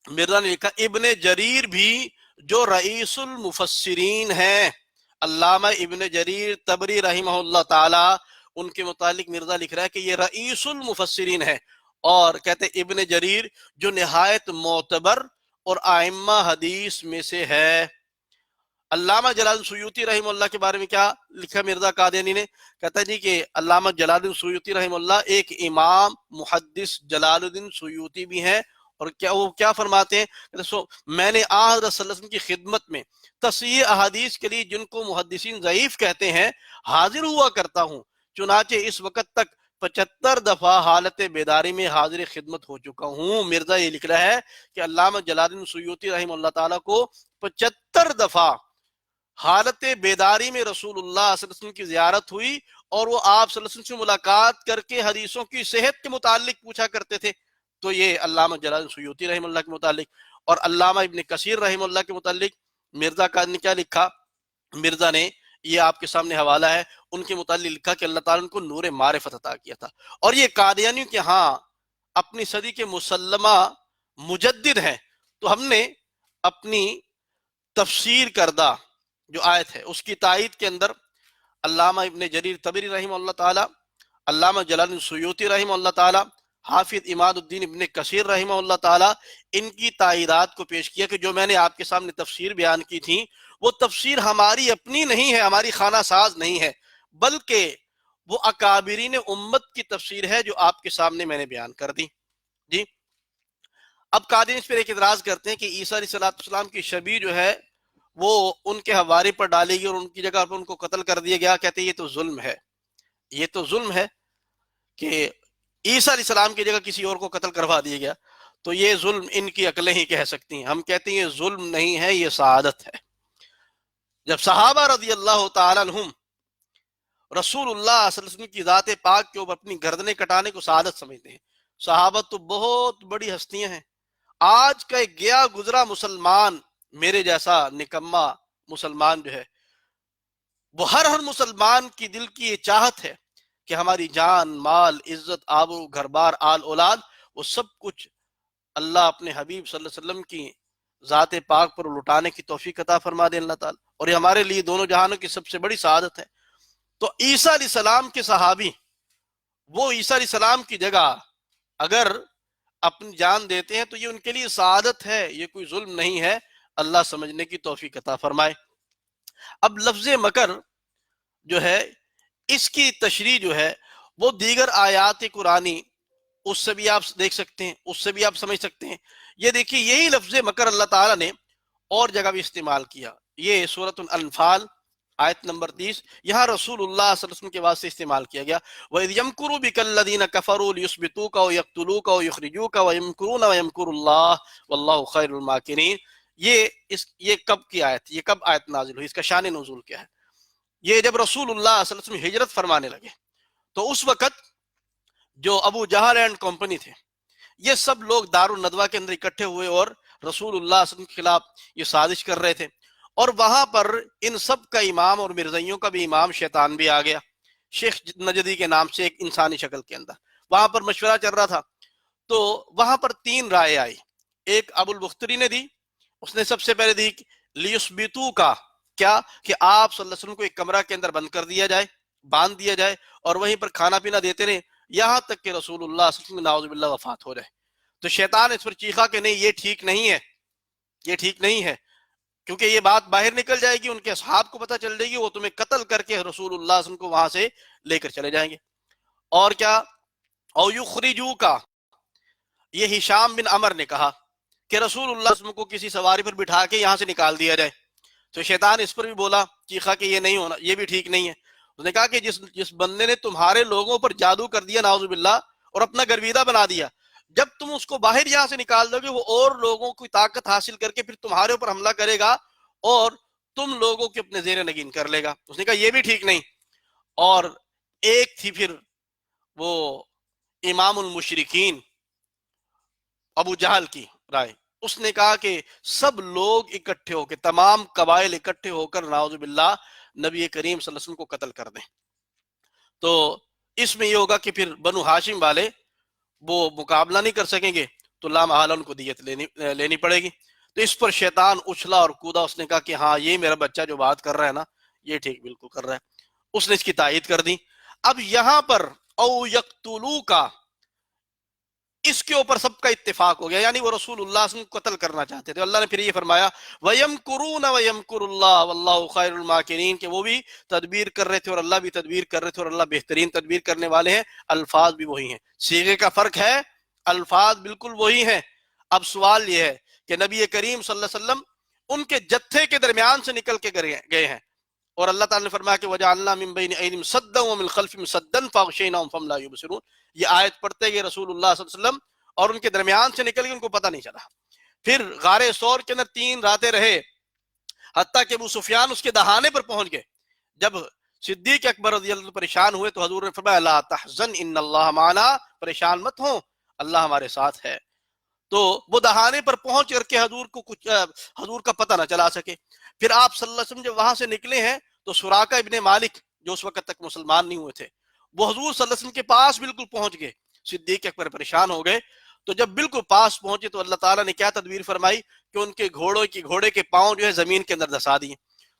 مرزا نے لکھا ابن جریر بھی جو رئیس المفسرین ہیں، علامہ ابن جریر طبری رحمہ اللہ تعالی، ان کے متعلق مرزا لکھ رہا ہے کہ یہ رئیس المفسرین ہے، اور کہتے ابن جریر جو نہایت معتبر اور ائمہ حدیث میں سے ہے۔ علامہ جلال الدین سیوطی رحمہ اللہ کے بارے میں کیا لکھا مرزا قادیانی نے، کہتا ہے جی کہ علامہ جلال الدین سیوطی رحمہ اللہ ایک امام محدث جلال الدین سیوطی بھی ہیں، اور وہ کیا فرماتے ہیں، میں نے حضرت صلی اللہ علیہ وسلم کی خدمت میں تصحیح احادیث کے لیے جن کو محدثین ضعیف کہتے ہیں حاضر ہوا کرتا ہوں، چنانچہ اس وقت تک 75 دفعہ حالت بیداری میں حاضر خدمت ہو چکا ہوں۔ مرزا یہ لکھ رہا ہے کہ علامہ جلال الدین سیوطی رحمہ اللہ تعالیٰ کو 75 دفعہ حالت بیداری میں رسول اللہ صلی اللہ علیہ وسلم کی زیارت ہوئی، اور وہ آپ صلی اللہ علیہ وسلم سے ملاقات کر کے حدیثوں کی صحت کے متعلق پوچھا کرتے تھے۔ تو یہ علامہ جلال الدین سیوطی رحمہ اللہ کے متعلق، اور علامہ ابن کثیر رحمہ اللہ کے متعلق مرزا کا نے کیا لکھا، مرزا نے یہ آپ کے سامنے حوالہ ہے، ان کے متعلق لکھا کہ اللہ تعالیٰ نے کو نور معرفت عطا کیا تھا، اور یہ قادیانیوں کے ہاں اپنی صدی کے مسلمہ مجدد ہیں۔ تو ہم نے اپنی تفسیر کردہ جو آیت ہے اس کی تائید کے اندر علامہ ابن جریر طبری رحمہ اللہ تعالی، علامہ جلال الدین سیوطی رحمہ اللہ تعالی، حافظ اماد الدین ابن کثیر رحمہ اللہ تعالی، ان کی تائیدات کو پیش کیا کہ جو میں نے آپ کے سامنے تفسیر بیان کی تھی وہ تفسیر ہماری اپنی نہیں ہے، ہماری خانہ ساز نہیں ہے، بلکہ وہ اکابرین امت کی تفسیر ہے جو آپ کے سامنے میں نے بیان کر دی۔ جی اب قادیانی اس پر ایک اعتراض کرتے ہیں کہ عیسیٰ علیہ السلام کی شبیہ جو ہے وہ ان کے حوارے پر ڈالی گئی اور ان کی جگہ پر ان کو قتل کر دیا گیا۔ کہتے ہیں یہ تو ظلم ہے، یہ تو ظلم ہے کہ عیسیٰ علیہ السلام کی جگہ کسی اور کو قتل کروا دیا گیا، تو یہ ظلم ان کی عقلیں ہی کہہ سکتی ہیں۔ ہم کہتے ہیں یہ ظلم نہیں ہے، یہ سعادت ہے۔ جب صحابہ رضی اللہ تعالی عنہم رسول اللہ صلی اللہ علیہ وسلم کی ذات پاک کے اوپر اپنی گردنیں کٹانے کو سعادت سمجھتے ہیں، صحابہ تو بہت بڑی ہستیاں ہیں۔ آج کا ایک گیا گزرا مسلمان، میرے جیسا نکما مسلمان جو ہے، وہ ہر مسلمان کی دل کی یہ چاہت ہے کہ ہماری جان، مال، عزت، آبرو، گھر بار، آل اولاد، وہ سب کچھ اللہ اپنے حبیب صلی اللہ علیہ وسلم کی ذات پاک پر لٹانے کی توفیق عطا فرما دے اللہ تعالیٰ، اور یہ ہمارے لیے دونوں جہانوں کی سب سے بڑی سعادت ہے۔ تو عیسیٰ علیہ السلام کے صحابی وہ عیسیٰ علیہ السلام کی جگہ اگر اپنی جان دیتے ہیں تو یہ ان کے لیے سعادت ہے، یہ کوئی ظلم نہیں ہے۔ اللہ سمجھنے کی توفیق عطا فرمائے۔ اب لفظ مکر جو ہے اس کی تشریح جو ہے وہ دیگر آیات قرآنی اس سے بھی آپ دیکھ سکتے ہیں، اس سے بھی آپ سمجھ سکتے ہیں۔ یہ دیکھیے یہی لفظ مکر اللہ تعالیٰ نے اور جگہ بھی استعمال کیا۔ یہ سورۃ الانفال آیت نمبر 30 یہاں رسول اللہ صلی اللہ علیہ وسلم کے واسطے استعمال کیا گیا. وَإِذْ يَمْكُرُ بِكَ الَّذِينَ كَفَرُوا لِيُثْبِتُوكَ وَيَقْتُلُوكَ وَيُخْرِجُوكَ وَيَمْكُرُونَ وَيَمْكُرُ اللَّهُ وَاللَّهُ خَيْرُ الْمَاكِرِينَ. یہ کب کی آیت، یہ کب آیت نازل ہوئی، اس کا شان نزول کیا ہے؟ یہ جب رسول اللہ صلی اللہ علیہ وسلم ہجرت فرمانے لگے تو اس وقت جو ابو جہل اینڈ کمپنی تھے یہ سب لوگ دار الندوہ کے اندر اکٹھے ہوئے اور رسول اللہ صلی اللہ علیہ وسلم کے خلاف یہ سازش کر رہے تھے. اور وہاں پر ان سب کا امام اور مرزائیوں کا بھی امام شیطان بھی آ گیا، شیخ نجدی کے نام سے، ایک انسانی شکل کے اندر. وہاں پر مشورہ چل رہا تھا تو وہاں پر 3 رائے آئی. ایک ابو البختری نے دی، اس نے سب سے پہلے دی لیسبتو کا، کیا کہ آپ صلی اللہ علیہ وسلم کو ایک کمرہ کے اندر بند کر دیا جائے، باندھ دیا جائے اور وہیں پر کھانا پینا دیتے رہے یہاں تک کہ رسول اللہ صلی اللہ علیہ وسلم نعوذ باللہ وفات ہو جائے. تو شیطان اس پر چیخا کہ نہیں یہ ٹھیک نہیں ہے، یہ ٹھیک نہیں ہے، کیونکہ یہ بات باہر نکل جائے گی، ان کے اصحاب کو پتہ چل جائے گی، وہ تمہیں قتل کر کے رسول اللہ صلی اللہ علیہ وسلم کو وہاں سے لے کر چلے جائیں گے. اور کیا، او یخرجو کا، یہ ہشام بن عمر نے کہا کہ رسول اللہ صلی اللہ علیہ وسلم کو کسی سواری پر بٹھا کے یہاں سے نکال دیا جائے. تو شیطان اس پر بھی بولا، چیخا کہ یہ نہیں ہونا، یہ بھی ٹھیک نہیں ہے. اس نے کہا کہ جس بندے نے تمہارے لوگوں پر جادو کر دیا نعوذ باللہ اور اپنا گرویدہ بنا دیا، جب تم اس کو باہر یہاں سے نکال دو گے وہ اور لوگوں کی طاقت حاصل کر کے پھر تمہارے اوپر حملہ کرے گا اور تم لوگوں کے اپنے زیر نگین کر لے گا. اس نے کہا یہ بھی ٹھیک نہیں. اور ایک تھی پھر وہ امام المشرکین ابو جہل کی رائے. اس نے کہا کہ سب لوگ اکٹھے ہو کے، تمام قبائل اکٹھے ہو کر نعوذ باللہ نبی کریم صلی اللہ علیہ وسلم کو قتل کر دیں. تو اس میں یہ ہوگا کہ پھر بنو ہاشم والے وہ مقابلہ نہیں کر سکیں گے تو لامحالہ ان کو دیت لینی پڑے گی. تو اس پر شیطان اچھلا اور کودا. اس نے کہا کہ ہاں یہ میرا بچہ جو بات کر رہا ہے نا یہ ٹھیک بالکل کر رہا ہے. اس نے اس کی تائید کر دی. اب یہاں پر او یقتلو کا، اس کے اوپر سب کا اتفاق ہو گیا، یعنی وہ رسول اللہ صلی اللہ علیہ وسلم کو قتل کرنا چاہتے تھے. اللہ نے پھر یہ فرمایا وَيَمْكُرُونَ وَيَمْكُرُ اللَّهُ وَاللَّهُ خَيْرُ الْمَاكِرِينَ کہ وہ بھی تدبیر کر رہے تھے اور اللہ بھی تدبیر کر رہے تھے اور اللہ بہترین تدبیر کرنے والے ہیں. الفاظ بھی وہی ہیں، صیغے کا فرق ہے، الفاظ بالکل وہی ہیں. اب سوال یہ ہے کہ نبی کریم صلی اللہ علیہ وسلم ان کے جتھے کے درمیان سے نکل کے گئے ہیں اور اللہ تعالیٰ نے فرمایا کہ وَجَعَلْنَا مِن بَيْنِ أَيْدِيهِمْ سَدًّا وَمِن خَلْفِهِمْ سَدًّا فَأَغْشَيْنَاهُمْ فَهُمْ لَا يُبْصِرُونَ. یہ آیت پڑھتے گئے رسول اللہ صلی اللہ علیہ وسلم اور ان کے درمیان سے نکل گئے، ان کو پتہ نہیں چلا. پھر غار ثور کے اندر 3 راتیں رہے حتیٰ کہ ابو سفیان اس کے دہانے پر پہنچ گئے. جب صدیق اکبر رضی اللہ عنہ پریشان ہوئے تو حضور نے فرمایا لا تحزن ان اللہ معنا، پریشان مت ہوں، اللہ ہمارے ساتھ ہے. تو وہ دہانے پر پہنچ کر کے حضور کا پتہ نہ چلا سکے. پھر آپ صلی اللہ علیہ وسلم جب وہاں سے نکلے ہیں تو سراقہ ابن مالک جو اس وقت تک مسلمان نہیں ہوئے تھے وہ حضور صلی اللہ علیہ وسلم کے پاس بالکل پہنچ گئے. صدیق اکبر پریشان ہو گئے تو جب بالکل پاس پہنچے تو اللہ تعالیٰ نے کیا تدبیر فرمائی کہ ان کے گھوڑے کے پاؤں جو ہے زمین کے اندر دسا دیے.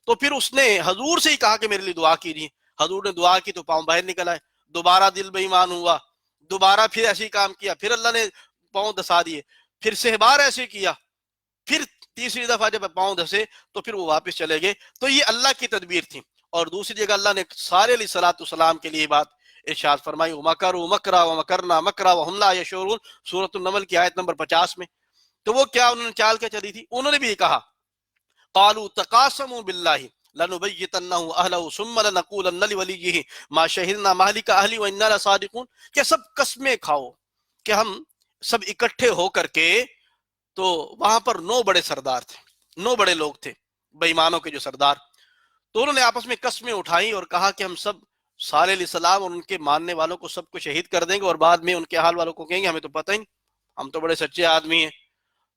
تو پھر اس نے حضور سے ہی کہا کہ میرے لیے دعا کیجیے. حضور نے دعا کی تو پاؤں باہر نکل آئے. دوبارہ دل بے ایمان ہوا، دوبارہ پھر ایسے ہی کام کیا، پھر اللہ نے پاؤں دسا دیے. پھر 6 بار ایسے کیا، پھر تیسری دفعہ جب پاؤں دسے تو پھر وہ واپس چلے گئے. تو یہ اللہ کی تدبیر تھی. اور دوسری جگہ اللہ نے سارے علیہ الصلوۃ والسلام کے لیے بات ارشاد فرمائی وَمَكَرُوا مَكْرًا وَمَكَرْنَا مَكْرًا وَهُمْ لَا يَشْعُرُونَ، سورۃ النمل کی آیت نمبر 50 میں. تو وہ کیا انہوں نے چال کیا چلی تھی؟ انہوں نے بھی یہ کہا قَالُوا تَقَاسَمُوا بِاللَّهِ لَنُبَيِّتَنَّهُ أَهْلَهُ ثُمَّ لَنَقُولَنَّ لِوَلِيِّهِ مَا شَهِدْنَا مَهْلِكَ أَهْلِهِ وَإِنَّا لَصَادِقُونَ کہ سب قسمیں کھاؤ کہ ہم سب اکٹھے ہو کر کے. تو وہاں پر 9 بڑے سردار تھے، 9 بڑے لوگ تھے بے ایمانوں کے جو سردار. تو انہوں نے آپس میں قسمیں اٹھائیں اور کہا کہ ہم سب صالح علیہ السلام اور ان کے ماننے والوں کو سب کو شہید کر دیں گے اور بعد میں ان کے حال والوں کو کہیں گے ہمیں تو پتہ ہی نہیں، ہم تو بڑے سچے آدمی ہیں.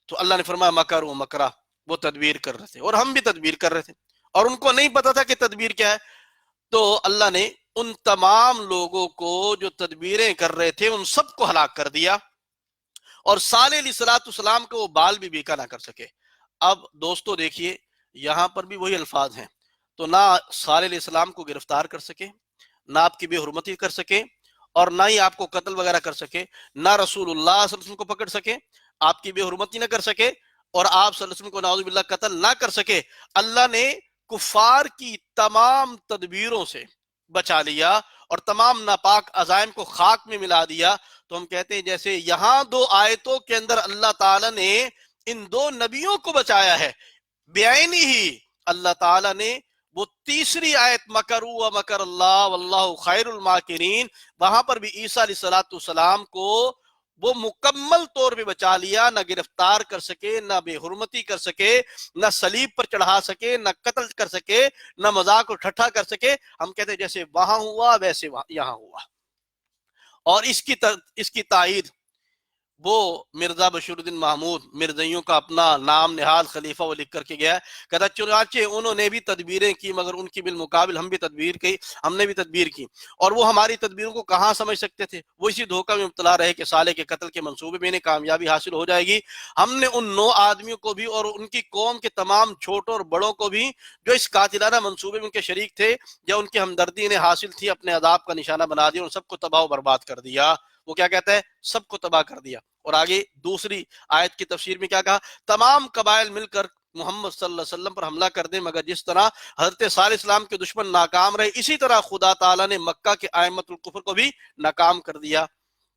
تو اللہ نے فرمایا مکر و مکرا، وہ تدبیر کر رہے تھے اور ہم بھی تدبیر کر رہے تھے اور ان کو نہیں پتا تھا کہ تدبیر کیا ہے. تو اللہ نے ان تمام لوگوں کو جو تدبیریں کر رہے تھے ان سب کو ہلاک کر دیا اور صالح علیہ الصلوۃ والسلام کو وہ بال بھی بیکا نہ کر سکے. اب دوستو دیکھیے یہاں پر بھی وہی الفاظ ہیں. تو نہ صالح علیہ السلام کو گرفتار کر سکے، نہ آپ کی بے حرمتی کر سکے اور نہ ہی آپ کو قتل وغیرہ کر سکے، نہ رسول اللہ صلی اللہ علیہ وسلم کو پکڑ سکے، آپ کی بے حرمتی نہ کر سکے اور آپ صلی اللہ علیہ وسلم کو نعوذ باللہ قتل نہ کر سکے. اللہ نے کفار کی تمام تدبیروں سے بچا لیا اور تمام ناپاک عزائم کو خاک میں ملا دیا. تو ہم کہتے ہیں جیسے یہاں 2 آیتوں کے اندر اللہ تعالیٰ نے ان 2 نبیوں کو بچایا ہے بعینی ہی، اللہ تعالیٰ نے وہ تیسری آیت مکروا و مکر اللہ واللہ خیر الماکرین، وہاں پر بھی عیسیٰ علیہ السلام کو وہ مکمل طور پہ بچا لیا، نہ گرفتار کر سکے، نہ بے حرمتی کر سکے، نہ صلیب پر چڑھا سکے، نہ قتل کر سکے، نہ مذاق و ٹھٹھا کر سکے۔ ہم کہتے ہیں جیسے وہاں ہوا ویسے یہاں ہوا۔ اور اس کی تائید وہ مرزا بشیر الدین محمود، مرزائیوں کا اپنا نام نہاد خلیفہ، وہ لکھ کر کے گیا ہے، کہتا چنانچہ انہوں نے بھی تدبیریں کی مگر ان کی بالمقابل ہم نے بھی تدبیر کی، اور وہ ہماری تدبیروں کو کہاں سمجھ سکتے تھے، وہ اسی دھوکہ میں مبتلا رہے کہ صالح کے قتل کے منصوبے میں انہیں کامیابی حاصل ہو جائے گی۔ ہم نے ان 9 آدمیوں کو بھی اور ان کی قوم کے تمام چھوٹوں اور بڑوں کو بھی جو اس قاتلانہ منصوبے میں ان کے شریک تھے یا ان کی ہمدردی انہیں حاصل تھی، اپنے عذاب کا نشانہ بنا دیا اور سب کو تباہ و برباد کر دیا۔ وہ کیا کہتا ہے؟ سب کو تباہ کر دیا۔ اور آگے دوسری آیت کی تفسیر میں کیا کہا؟ تمام قبائل مل کر محمد صلی اللہ علیہ وسلم پر حملہ کر دیں، مگر جس طرح حضرت صالح علیہ السلام کے دشمن ناکام رہے، اسی طرح خدا تعالیٰ نے مکہ کے ائمۃ الکفر کو بھی ناکام کر دیا۔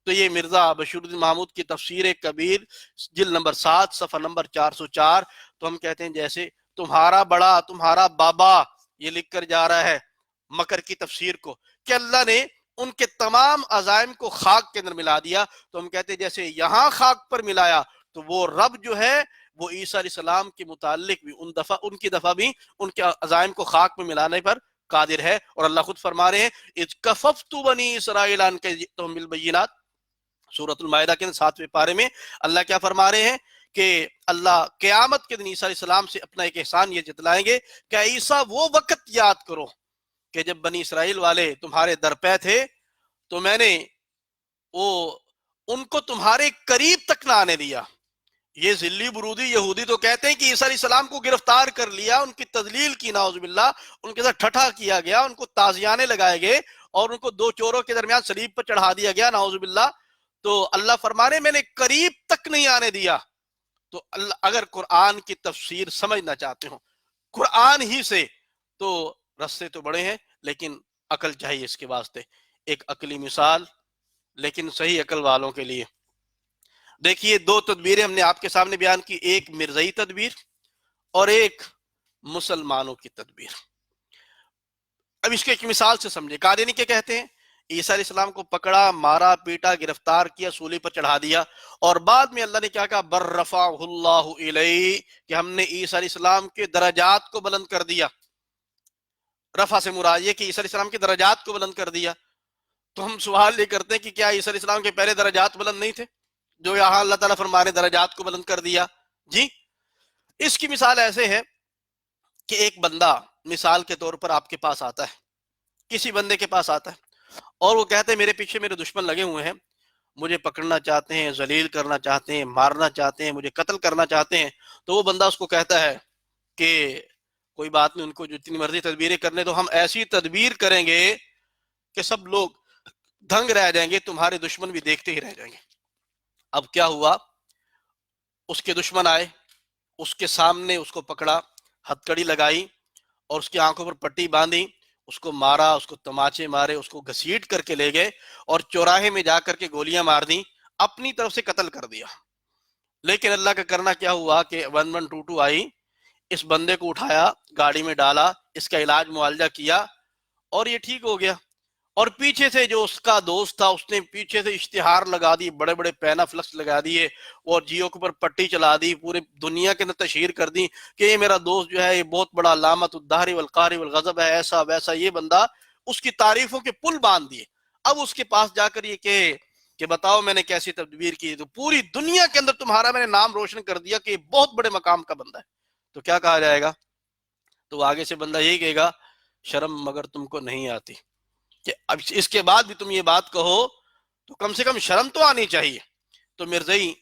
تو یہ مرزا بشیر الدین محمود کی تفسیر کبیر جلد نمبر 7 صفحہ نمبر 404۔ تو ہم کہتے ہیں جیسے تمہارا بڑا، تمہارا بابا یہ لکھ کر جا رہا ہے مکر کی تفسیر کو کہ اللہ نے ان کے تمام عزائم کو خاک کے اندر ملا دیا، تو ہم کہتے ہیں جیسے یہاں خاک پر ملایا تو وہ رب جو ہے وہ عیسیٰ علیہ السلام کے متعلق بھی ان کی دفعہ بھی ان کے عزائم کو خاک میں ملانے پر قادر ہے۔ اور اللہ خود فرما رہے ہیں اذ کففت بنی اسرائیل عنک جئتہم بالبینات، سورۃ المائدہ کے 7ویں پارے میں اللہ کیا فرما رہے ہیں کہ اللہ قیامت کے دن عیسیٰ علیہ السلام سے اپنا ایک احسان یہ جتلائیں گے کہ عیسیٰ وہ وقت یاد کرو کہ جب بنی اسرائیل والے تمہارے درپے تھے تو میں نے ان کو تمہارے قریب تک نہ آنے دیا۔ یہ ذلی برودی یہودی تو کہتے ہیں کہ عیسیٰ علیہ السلام کو گرفتار کر لیا، ان کی تذلیل کی، نعوذ باللہ، ان کے ساتھ ٹھٹھا کیا گیا، ان کو تازیانے لگائے گئے اور ان کو 2 چوروں کے درمیان صلیب پر چڑھا دیا گیا، نعوذ باللہ۔ تو اللہ فرما رہے میں نے قریب تک نہیں آنے دیا۔ تو اللہ اگر قرآن کی تفسیر سمجھنا چاہتے ہو قرآن ہی سے، تو رستے تو بڑے ہیں لیکن عقل چاہیے اس کے واسطے۔ ایک عقلی مثال لیکن صحیح عقل والوں کے لیے دیکھیے، 2 تدبیریں ہم نے آپ کے سامنے بیان کی، ایک مرزائی تدبیر اور ایک مسلمانوں کی تدبیر۔ اب اس کے ایک مثال سے سمجھے۔ قادیانی کیا کہتے ہیں؟ عیسیٰ علیہ السلام کو پکڑا، مارا، پیٹا، گرفتار کیا، سولی پر چڑھا دیا، اور بعد میں اللہ نے کیا کہا؟ بر رفعہ اللہ الیہ، کہ ہم نے عیسیٰ علیہ السلام کے درجات کو بلند کر دیا۔ رفع سے مراد یہ کہ عیسیٰ علیہ السلام کے درجات کو بلند کر دیا۔ تو ہم سوال یہ کرتے ہیں کہ کیا عیسیٰ علیہ السلام کے پہلے درجات بلند نہیں تھے جو یہاں اللہ تعالیٰ فرما رہے درجات کو بلند کر دیا؟ جی، اس کی مثال ایسے ہے کہ ایک بندہ مثال کے طور پر آپ کے پاس آتا ہے، کسی بندے کے پاس آتا ہے اور وہ کہتے ہیں میرے پیچھے میرے دشمن لگے ہوئے ہیں، مجھے پکڑنا چاہتے ہیں، ذلیل کرنا چاہتے ہیں، مارنا چاہتے ہیں، مجھے قتل کرنا چاہتے ہیں۔ تو وہ بندہ اس کو کہتا ہے کہ کوئی بات نہیں، ان کو جتنی مرضی تدبیریں کرنے تو ہم ایسی تدبیر کریں گے کہ سب لوگ دھنگ رہ جائیں گے، تمہارے دشمن بھی دیکھتے ہی رہ جائیں گے۔ اب کیا ہوا؟ اس کے دشمن آئے، اس کے سامنے اس کو پکڑا، ہتھکڑی لگائی اور اس کی آنکھوں پر پٹی باندھی، اس کو مارا، اس کو تماچے مارے، اس کو گھسیٹ کر کے لے گئے اور چوراہے میں جا کر کے گولیاں مار دیں، اپنی طرف سے قتل کر دیا۔ لیکن اللہ کا کرنا کیا ہوا کہ 1122 آئی، اس بندے کو اٹھایا، گاڑی میں ڈالا، اس کا علاج معالجہ کیا اور یہ ٹھیک ہو گیا۔ اور پیچھے سے جو اس کا دوست تھا اس نے پیچھے سے اشتہار لگا دی، بڑے بڑے پینا فلکس لگا دیے اور جیو کے اوپر پٹی چلا دی، پورے دنیا کے اندر تشہیر کر دی کہ یہ میرا دوست جو ہے یہ بہت بڑا علامت الدہر والقہر والغضب ہے، ایسا ویسا۔ یہ بندہ اس کی تعریفوں کے پل باندھ دیے۔ اب اس کے پاس جا کر یہ کہ بتاؤ میں نے کیسی تدبیر کی، تو پوری دنیا کے اندر تمہارا میں نے نام روشن کر دیا کہ یہ بہت بڑے مقام کا بندہ ہے۔ تو کیا کہا جائے گا؟ تو آگے سے بندہ یہی کہے گا شرم مگر تم کو نہیں آتی، کہ اب اس کے بعد بھی تم یہ بات کہو تو کم سے کم شرم تو آنی چاہیے۔ تو مرزائی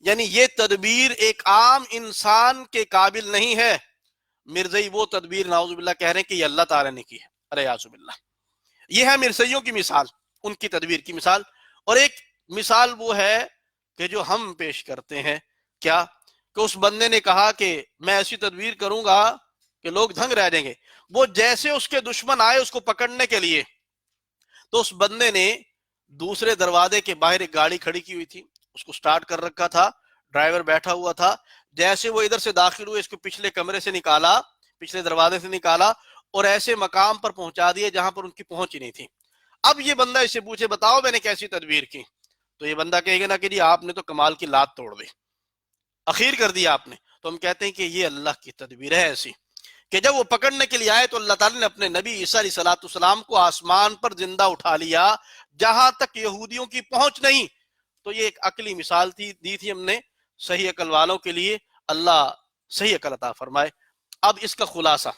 یعنی یہ تدبیر ایک عام انسان کے قابل نہیں ہے۔ مرزائی وہ تدبیر نعوذ باللہ کہہ رہے ہیں کہ یہ اللہ تعالیٰ نے کی ہے، ارے اعوذ باللہ۔ یہ ہے مرزائیوں کی مثال، ان کی تدبیر کی مثال۔ اور ایک مثال وہ ہے کہ جو ہم پیش کرتے ہیں، کیا کہ اس بندے نے کہا کہ میں ایسی تدبیر کروں گا کہ لوگ دھنگ رہ جائیں گے۔ وہ جیسے اس کے دشمن آئے اس کو پکڑنے کے لیے، تو اس بندے نے دوسرے دروازے کے باہر ایک گاڑی کھڑی کی ہوئی تھی، اس کو سٹارٹ کر رکھا تھا، ڈرائیور بیٹھا ہوا تھا۔ جیسے وہ ادھر سے داخل ہوئے، اس کو پچھلے کمرے سے نکالا، پچھلے دروازے سے نکالا اور ایسے مقام پر پہنچا دیا جہاں پر ان کی پہنچ ہی نہیں تھی. اب یہ بندہ اسے پوچھے بتاؤ میں نے کیسی تدبیر کی، تو یہ بندہ کہے گا نا کہ جی آپ نے تو کمال کی لات توڑ دی، اخیر کر دیا آپ نے. تو ہم کہتے ہیں کہ یہ اللہ کی تدبیر ہے ایسی کہ جب وہ پکڑنے کے لیے آئے تو اللہ تعالیٰ نے اپنے نبی عیسیٰ علیہ السلام کو آسمان پر زندہ اٹھا لیا جہاں تک یہودیوں کی پہنچ نہیں. تو یہ ایک عقلی مثال دی تھی ہم نے صحیح عقل والوں کے لیے. اللہ صحیح عقل عطا فرمائے. اب اس کا خلاصہ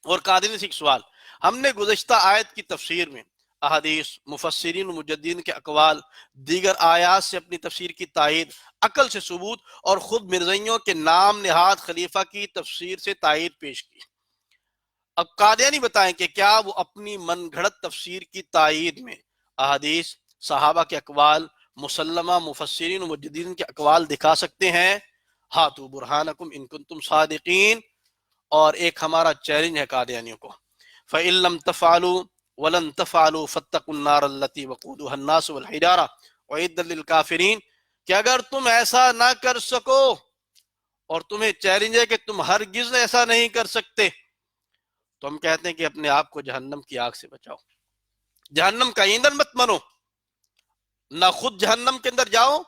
اور قادری سے ایک سوال. ہم نے گزشتہ آیت کی تفسیر میں احادیث، مفسرین و مجددین کے اقوال، دیگر آیات سے اپنی تفسیر کی تائید، عقل سے ثبوت اور خود مرزائیوں کے نام نہاد خلیفہ کی تفسیر سے تائید پیش کی. اب قادیانی بتائیں کہ کیا وہ اپنی من گھڑت تفسیر کی تائید میں احادیث، صحابہ کے اقوال، مسلمہ مفسرین و مجددین کے اقوال دکھا سکتے ہیں؟ ہاتو برہانکم ان کنتم صادقین. اور ایک ہمارا چیلنج ہے قادیانیوں کو، فَإِن لَمْ تَفْعَلُوا وَلَن تَفْعَلُوا فَاتَّقُوا النَّارَ الَّتِي وَقُودُهَا النَّاسُ وَالْحِجَارَةُ أُعِدَّتْ لِلْكَافِرِينَ کہ اگر تم ایسا نہ کر سکو، اور تمہیں چیلنج ہے کہ تم ہرگز ایسا نہیں کر سکتے، تو ہم کہتے ہیں کہ اپنے آپ کو جہنم کی آگ سے بچاؤ، جہنم کا ایندھن مت بنو، نہ خود جہنم کے اندر جاؤ.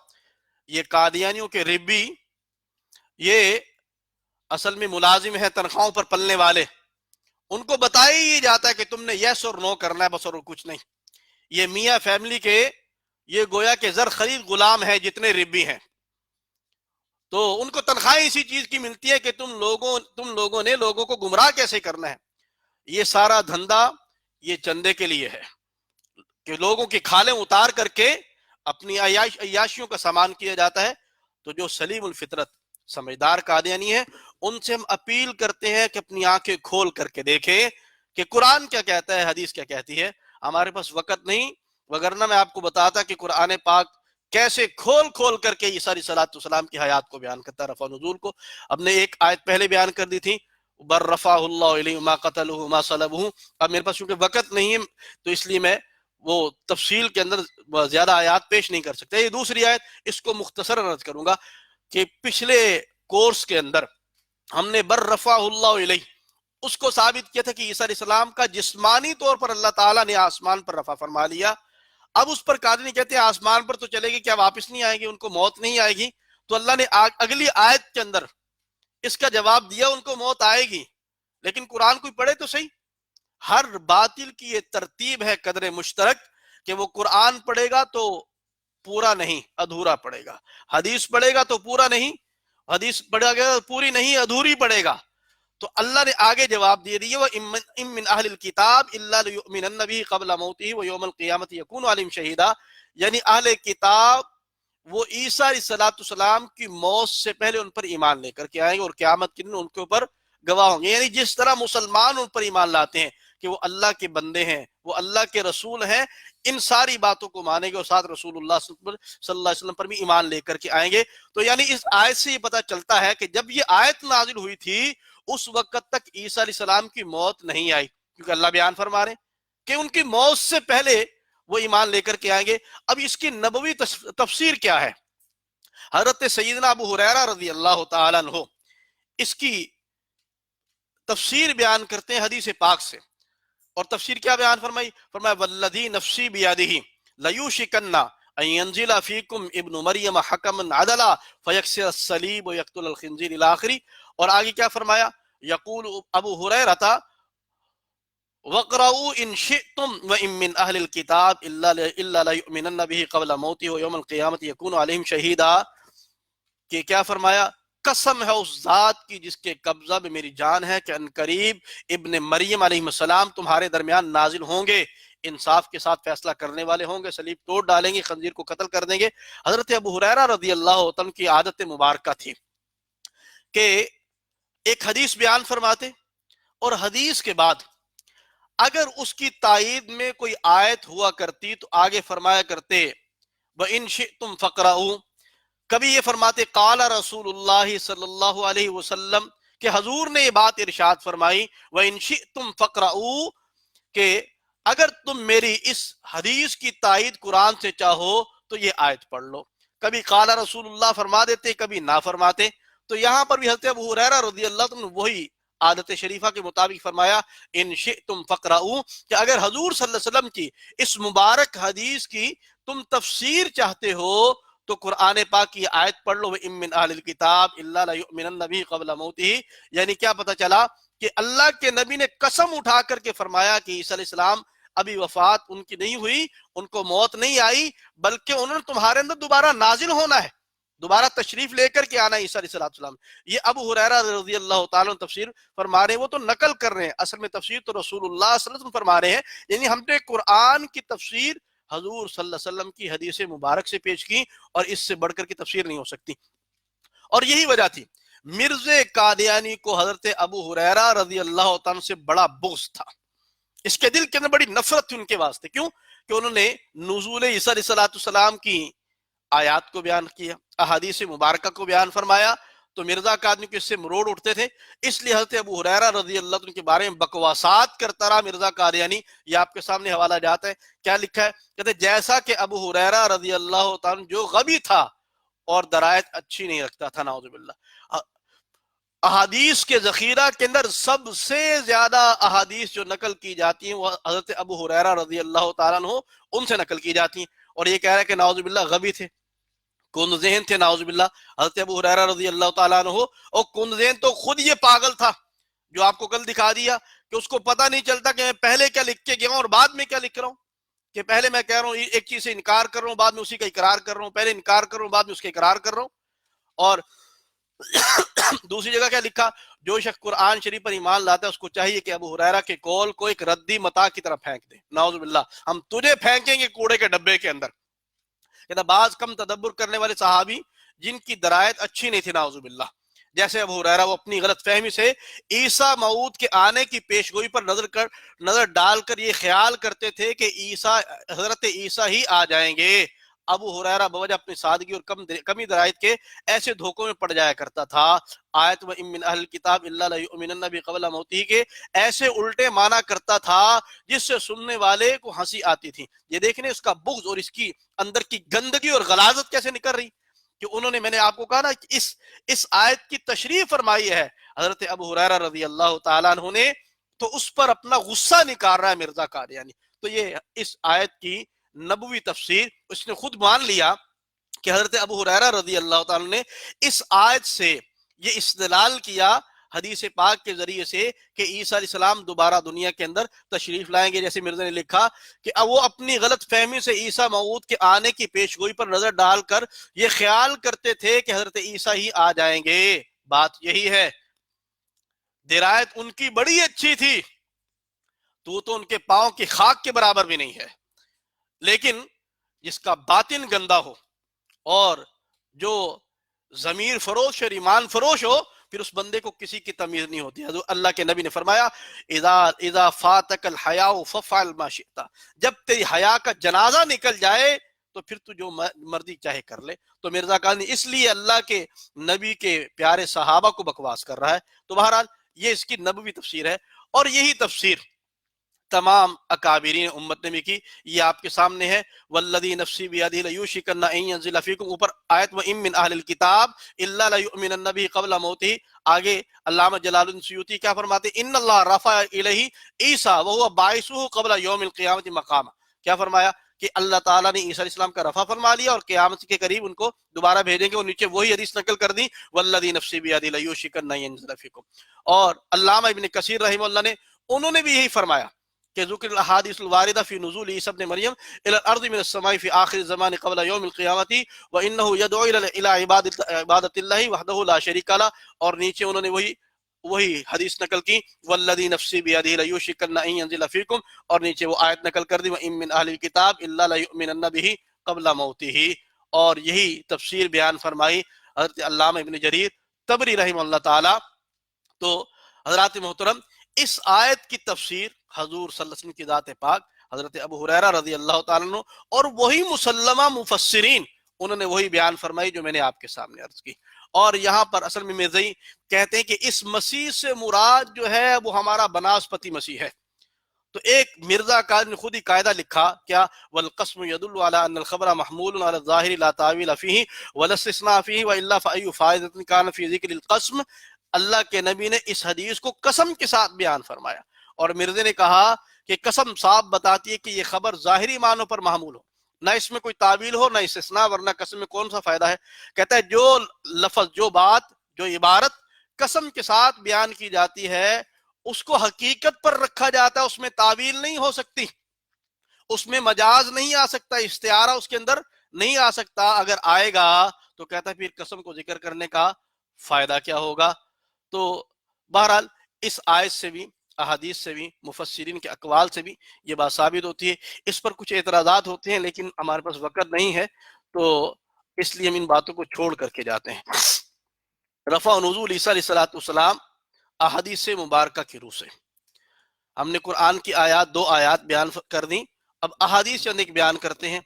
یہ قادیانیوں کے ربی یہ اصل میں ملازم ہے تنخواہوں پر پلنے والے، ان کو بتایا ہی جاتا ہے کہ تم نے یس اور نو کرنا ہے بس، اور کچھ نہیں. یہ میاں فیملی کے یہ گویا کہ زر خرید غلام ہے جتنے ربی ہیں. تو ان کو تنخواہیں اسی چیز کی ملتی ہے کہ تم لوگوں نے لوگوں کو گمراہ کیسے کرنا ہے. یہ سارا دھندا یہ چندے کے لیے ہے کہ لوگوں کی کھالیں اتار کر کے اپنی عیاشیوں کا سامان کیا جاتا ہے. تو جو سلیم الفطرت سمجھدار قادیانی ہے ان سے ہم اپیل کرتے ہیں کہ اپنی آنکھیں کھول کر کے دیکھیں کہ قرآن کیا کہتا ہے، حدیث کیا کہتی ہے. ہمارے پاس وقت نہیں، وگرنہ میں آپ کو بتاتا کہ قرآن پاک کیسے کھول کھول کر کے عیسیٰ علیہ السلام کی حیات کو بیان کرتا ہے، رفع نزول کو. اب نے ایک آیت پہلے بیان کر دی تھی، بر رفع اللہ علیہ ما قتلہ ما صلبہ. اب میرے پاس چونکہ وقت نہیں ہے تو اس لیے میں وہ تفصیل کے اندر زیادہ آیات پیش نہیں کر سکتے. یہ دوسری آیت اس کو مختصر عرض کروں گا کہ پچھلے کورس کے اندر ہم نے بر رفع اللہ علیہ اس کو ثابت کیا تھا کہ عیسیٰ علیہ السلام کا جسمانی طور پر اللہ تعالیٰ نے آسمان پر رفع فرما لیا. اب اس پر قادری کہتے ہیں آسمان پر تو چلے گی، کیا واپس نہیں آئے گی، ان کو موت نہیں آئے گی؟ تو اللہ نے اگلی آیت کے اندر اس کا جواب دیا ان کو موت آئے گی، لیکن قرآن کوئی پڑھے تو صحیح. ہر باطل کی یہ ترتیب ہے قدر مشترک کہ وہ قرآن پڑھے گا تو پورا نہیں ادھورا پڑھے گا، حدیث پڑھے گا تو پورا نہیں، حدیث پڑھا گیا پوری نہیں ادھوری پڑھے گا. تو اللہ نے آگے جواب دے دیا وَإِن مِّنْ أَهْلِ الْكِتَابِ إِلَّا لِيُؤْمِنَنَّ بِهِ قَبْلَ مَوْتِهِ وَيَوْمَ الْقِيَامَةِ يَكُونُ عَلَيْهِمْ شَهِيدًا. یعنی اہل کتاب وہ عیسیٰ علیہ السلام کی موت سے پہلے ان پر ایمان لے کر کے آئیں گے اور قیامت کے دن ان کے اوپر گواہ ہوں گے. یعنی جس طرح مسلمان ان پر ایمان لاتے ہیں کہ وہ اللہ کے بندے ہیں، وہ اللہ کے رسول ہیں، ان ساری باتوں کو مانیں گے اور ساتھ رسول اللہ صلی اللہ علیہ وسلم پر بھی ایمان لے کر کے آئیں گے. تو یعنی اس آیت سے یہ پتہ چلتا ہے کہ جب یہ آیت نازل ہوئی تھی اس وقت تک عیسیٰ علیہ السلام کی موت نہیں آئی، کیونکہ اللہ بیان فرما رہے ہیں کہ ان کی موت سے پہلے وہ ایمان لے کر کے آئیں گے. اب اس کی نبوی تفسیر کیا ہے؟ حضرت سیدنا ابو ہریرہ رضی اللہ تعالیٰ عنہ اس کی تفسیر بیان کرتے ہیں حدیث پاک سے. اور تفسیر کیا بیان فرمائی؟ فرمایا والذی نفسی بیادہ لیوشکن ان ینزل فیکم ابن مریم حکما عدلا فیکسر الصلیب ویقتل الخنزیر الی آخری. اور آگے کیا فرمایا؟ یقول ابو ہریرہ وَقْرَؤُوا إِن شِئْتُمْ وَإِن مِّنْ أَهْلِ الْكِتَابِ إِلَّا لَيُؤْمِنَنَّ بِهِ قَبْلَ مَوْتِهِ وَيَوْمَ الْقِيَامَةِ يَكُونُ عَلَيْهِمْ شَهِيدًا. کہ کیا فرمایا؟ قسم ہے اس ذات کی جس کے قبضہ میں میری جان ہے کہ انقریب ابن مریم علیہ السلام تمہارے درمیان نازل ہوں گے، انصاف کے ساتھ فیصلہ کرنے والے ہوں گے، صلیب توڑ ڈالیں گے، خنزیر کو قتل کر دیں گے. حضرت ابو ہریرہ رضی اللہ عنہ کی عادت مبارکہ تھی کہ ایک حدیث بیان فرماتے اور حدیث کے بعد اگر اس کی تائید میں کوئی آیت ہوا کرتی تو آگے فرمایا کرتے وَإِن شِئْتُمْ فَقْرَؤُوا. کبھی یہ فرماتے قال رسول اللہ صلی اللہ علیہ وسلم کہ حضور نے یہ بات ارشاد فرمائی وَإِن شِئْتُمْ فَقْرَؤُوا کہ اگر تم میری اس حدیث کی تائید قرآن سے چاہو تو یہ آیت پڑھ لو. کبھی قال رسول اللہ فرما دیتے، کبھی نہ فرماتے. تو یہاں پر بھی حضرت ابو ہریرہ رضی اللہ عنہ وہی عادت شریفہ کے مطابق فرمایا ان شئتم فقرؤ، کہ اگر حضور صلی اللہ علیہ وسلم کی اس مبارک حدیث کی تم تفسیر چاہتے ہو تو قرآن پاک کی آیت پڑھ لو، وَإِن مِّنْ أَهْلِ الْكِتَابِ إِلَّا لَيُؤْمِنَنَّ بِهِ قَبْلَ مَوْتِهِ۔ یعنی کیا پتہ چلا کہ اللہ کے نبی نے قسم اٹھا کر کے فرمایا کہ عیسیٰ علیہ السلام ابھی وفات ان کی نہیں ہوئی، ان کو موت نہیں آئی، بلکہ انہوں نے تمہارے اندر دوبارہ نازل ہونا ہے، دوبارہ تشریف لے کر کے آنا ہے عیسیٰ علیہ السلام۔ یہ ابو ہریرہ رضی اللہ تعالیٰ عنہ تفسیر فرما رہے ہیں، وہ تو نقل کر رہے ہیں، اصل میں تفسیر تو رسول اللہ صلی اللہ علیہ وسلم فرما رہے ہیں۔ یعنی ہم نے قرآن کی تفسیر حضور صلی اللہ علیہ وسلم کی حدیث مبارک سے پیش کی، اور اس سے بڑھ کر کی تفسیر نہیں ہو سکتی۔ اور یہی وجہ تھی مرزا قادیانی کو حضرت ابو ہریرہ رضی اللہ تعالیٰ سے بڑا بغض تھا، اس کے دل کے اندر بڑی نفرت تھی ان کے واسطے۔ کیوں؟ کہ انہوں نے نزول عیسیٰ علیہ السلام کی آیات کو بیان کیا، احادیث مبارکہ کو بیان فرمایا، تو مرزا قادیانی کو اس سے مروڑ اٹھتے تھے، اس لیے حضرت ابو ہریرہ رضی اللہ عنہ کے بارے میں بکواسات کرتا رہا مرزا قادیانی۔ یہ آپ کے سامنے حوالہ جاتا ہے، کیا لکھا ہے؟ کہتے ہیں جیسا کہ ابو ہریرہ رضی اللہ تعالیٰ جو غبی تھا اور درایت اچھی نہیں رکھتا تھا، نعوذ باللہ، احادیث کے ذخیرہ کے اندر سب سے زیادہ احادیث جو نقل کی جاتی ہیں وہ حضرت ابو ہریرہ رضی اللہ تعالیٰ عنہ ان سے نقل کی جاتی ہیں، اور یہ کہہ رہا ہے کہ نعوذ باللہ غبی تھے، کن ذہن تھے، نعوذ باللہ حضرت ابو ہریرہ رضی اللہ تعالیٰ عنہ۔ اور کن ذہن تو خود یہ پاگل تھا جو آپ کو کل دکھا دیا کہ اس کو پتہ نہیں چلتا کہ میں پہلے کیا لکھ کے گیا ہوں اور بعد میں کیا لکھ رہا ہوں، کہ پہلے میں کہہ رہا ہوں ایک چیز سے انکار کر رہا ہوں، بعد میں اسی کا اقرار کر رہا ہوں، پہلے انکار کر رہا ہوں بعد میں اس کا اقرار کر رہا ہوں۔ اور دوسری جگہ کیا لکھا؟ جو شخص قرآن شریف پر ایمان لاتا ہے اس کو چاہیے کہ ابو ہریرہ کے قول کو ایک ردی متاع کی طرف پھینک دے، نعوذ باللہ ہم تجھے پھینکیں گے کوڑے کے ڈبے کے اندر۔ کہتا بعض کم تدبر کرنے والے صحابی جن کی درایت اچھی نہیں تھی، نعوذ باللہ، جیسے ابو ہریرہ، وہ اپنی غلط فہمی سے عیسیٰ موعود کے آنے کی پیشگوئی پر نظر ڈال کر یہ خیال کرتے تھے کہ حضرت عیسیٰ ہی آ جائیں گے۔ ابو ہریرہ بوجہ اپنی سادگی اور کمی درایت کے ایسے دھوکوں میں پڑ جایا کرتا تھا۔ آیت وَإِن مِّنْ أَهْلِ الْكِتَابِ إِلَّا لَيُؤْمِنَنَّ بِهِ قَبْلَ مَوْتِهِ کے ایسے الٹے معنی کرتا تھا جس سے سننے والے کو ہنسی آتی تھی۔ یہ دیکھنے اس کا بغض اور اس کی اندر کی گندگی اور غلاظت کیسے نکل رہی کہ انہوں نے، میں نے آپ کو کہا نا کہ اس آیت کی تشریح فرمائی ہے حضرت ابو ہریرہ رضی اللہ تعالیٰ عنہ نے، تو اس پر اپنا غصہ نکال رہا ہے مرزا قادیانی۔ تو یہ اس آیت کی نبوی تفسیر اس نے خود مان لیا کہ حضرت ابو ہریرہ رضی اللہ تعالیٰ نے اس آیت سے یہ استدلال کیا حدیث پاک کے ذریعے سے کہ عیسیٰ علیہ السلام دوبارہ دنیا کے اندر تشریف لائیں گے، جیسے مرزا نے لکھا کہ وہ اپنی غلط فہمی سے عیسیٰ موعود کے آنے کی پیشگوئی پر نظر ڈال کر یہ خیال کرتے تھے کہ حضرت عیسیٰ ہی آ جائیں گے۔ بات یہی ہے، درایت ان کی بڑی اچھی تھی، تو ان کے پاؤں کی خاک کے برابر بھی نہیں ہے، لیکن جس کا باطن گندا ہو اور جو ضمیر فروش اور ایمان فروش ہو، پھر اس بندے کو کسی کی تمیز نہیں ہوتی۔ حضرت اللہ کے نبی نے فرمایا اذا فاتک الحیاء ففعل ما شئت، جب تیری حیا کا جنازہ نکل جائے تو پھر تو جو مرضی چاہے کر لے۔ تو مرزا قادیانی اس لیے اللہ کے نبی کے پیارے صحابہ کو بکواس کر رہا ہے۔ تو بہرحال یہ اس کی نبوی تفسیر ہے، اور یہی تفسیر تمام اکابرین امت نے بھی کی۔ یہ آپ کے سامنے ہے، والذی نفسی بیدہ لیوشکن ان ینزل فیکم، اوپر آیت وَإِن مِّن أَهْلِ الْكِتَابِ إِلَّا لَيُؤْمِنَنَّ بِهِ قَبْلَ مَوْتِهِ۔ آگے علامہ جلال الدین سیوطی کیا فرماتے ہیں؟ ان اللہ رفع الیہ عیسیٰ وہو باعثہ قبل یوم القیامت مقام۔ کیا فرمایا کہ اللہ تعالیٰ نے عیسیٰ علیہ السلام کا رفع فرما لیا اور قیامت کے قریب ان کو دوبارہ بھیجیں گے، اور نیچے وہی حدیث نقل کر دی والذی نفسی بیدہ لیوشکن ان ینزل فیکم۔ اور علامہ ابن کثیر رحمہ اللہ نے، انہوں نے بھی یہی فرمایا کہ ذکر الاحادیث الواردہ فی نزول عیسی ابن مریم الی الارض من السماء فی آخر الزمان قبل یوم القیامت وانہ یدعو الی عبادۃ اللہ وحدہ لا شریک لہ، اور نیچے انہوں نے وہی حدیث نقل کی والذی نفسی بیدہ لیوشکن ان ینزل فیکم، اور نیچے وہ آیت نقل کر دی وان من اہل الکتاب الا لیؤمنن بہ قبل موتہ، اور یہی تفسیر بیان فرمائی حضرت علامہ ابن جریر طبری رحمہ اللہ تعالی۔ تو حضرات محترم، اس آیت کی تفسیر حضور صلی اللہ علیہ وسلم کی ذات پاک حضرت ابو ہریرہ رضی اللہ تعالیٰ عنہ اور وہی مسلمہ مفسرین، انہوں نے وہی بیان فرمائی جو میں نے آپ کے سامنے عرض کی۔ اور یہاں پر اصل میں مرزائی کہتے ہیں کہ اس مسیح سے مراد جو ہے وہ ہمارا بناسپتی مسیح ہے۔ تو ایک مرزا قادری نے خود ہی قاعدہ لکھا، کیا والقسم يدل على ان الخبر محمول على الظاہر لا تعویل فیہ ولا استثناء فیہ والا فأی فائدۃ کان فی ذکر القسم اللہ کے نبی نے اس حدیث کو قسم کے ساتھ بیان فرمایا، اور مرزا نے کہا کہ قسم صاحب بتاتی ہے کہ یہ خبر ظاہری معنوں پر محمول ہو، نہ اس میں کوئی تعویل ہو نہ استثناء، ورنہ قسم میں کون سا فائدہ ہے۔ کہتا ہے جو لفظ، جو بات، جو عبارت قسم کے ساتھ بیان کی جاتی ہے اس کو حقیقت پر رکھا جاتا ہے، اس میں تعویل نہیں ہو سکتی، اس میں مجاز نہیں آ سکتا، استعارہ اس کے اندر نہیں آ سکتا۔ اگر آئے گا تو کہتا ہے پھر قسم کو ذکر کرنے کا فائدہ کیا ہوگا۔ تو بہرحال اس آیت سے بھی، احادیث سے بھی، مفسرین کے اقوال سے بھی یہ بات ثابت ہوتی ہے۔ اس پر کچھ اعتراضات ہوتے ہیں لیکن ہمارے پاس وقت نہیں ہے، تو اس لیے ہم ان باتوں کو چھوڑ کر کے جاتے ہیں۔ رفع و نزول عیسیٰ علیہ السلام احادیث مبارکہ کی روح سے، ہم نے قرآن کی آیات، 2 آیات بیان کر دیں، اب احادیث چند ایک بیان کرتے ہیں۔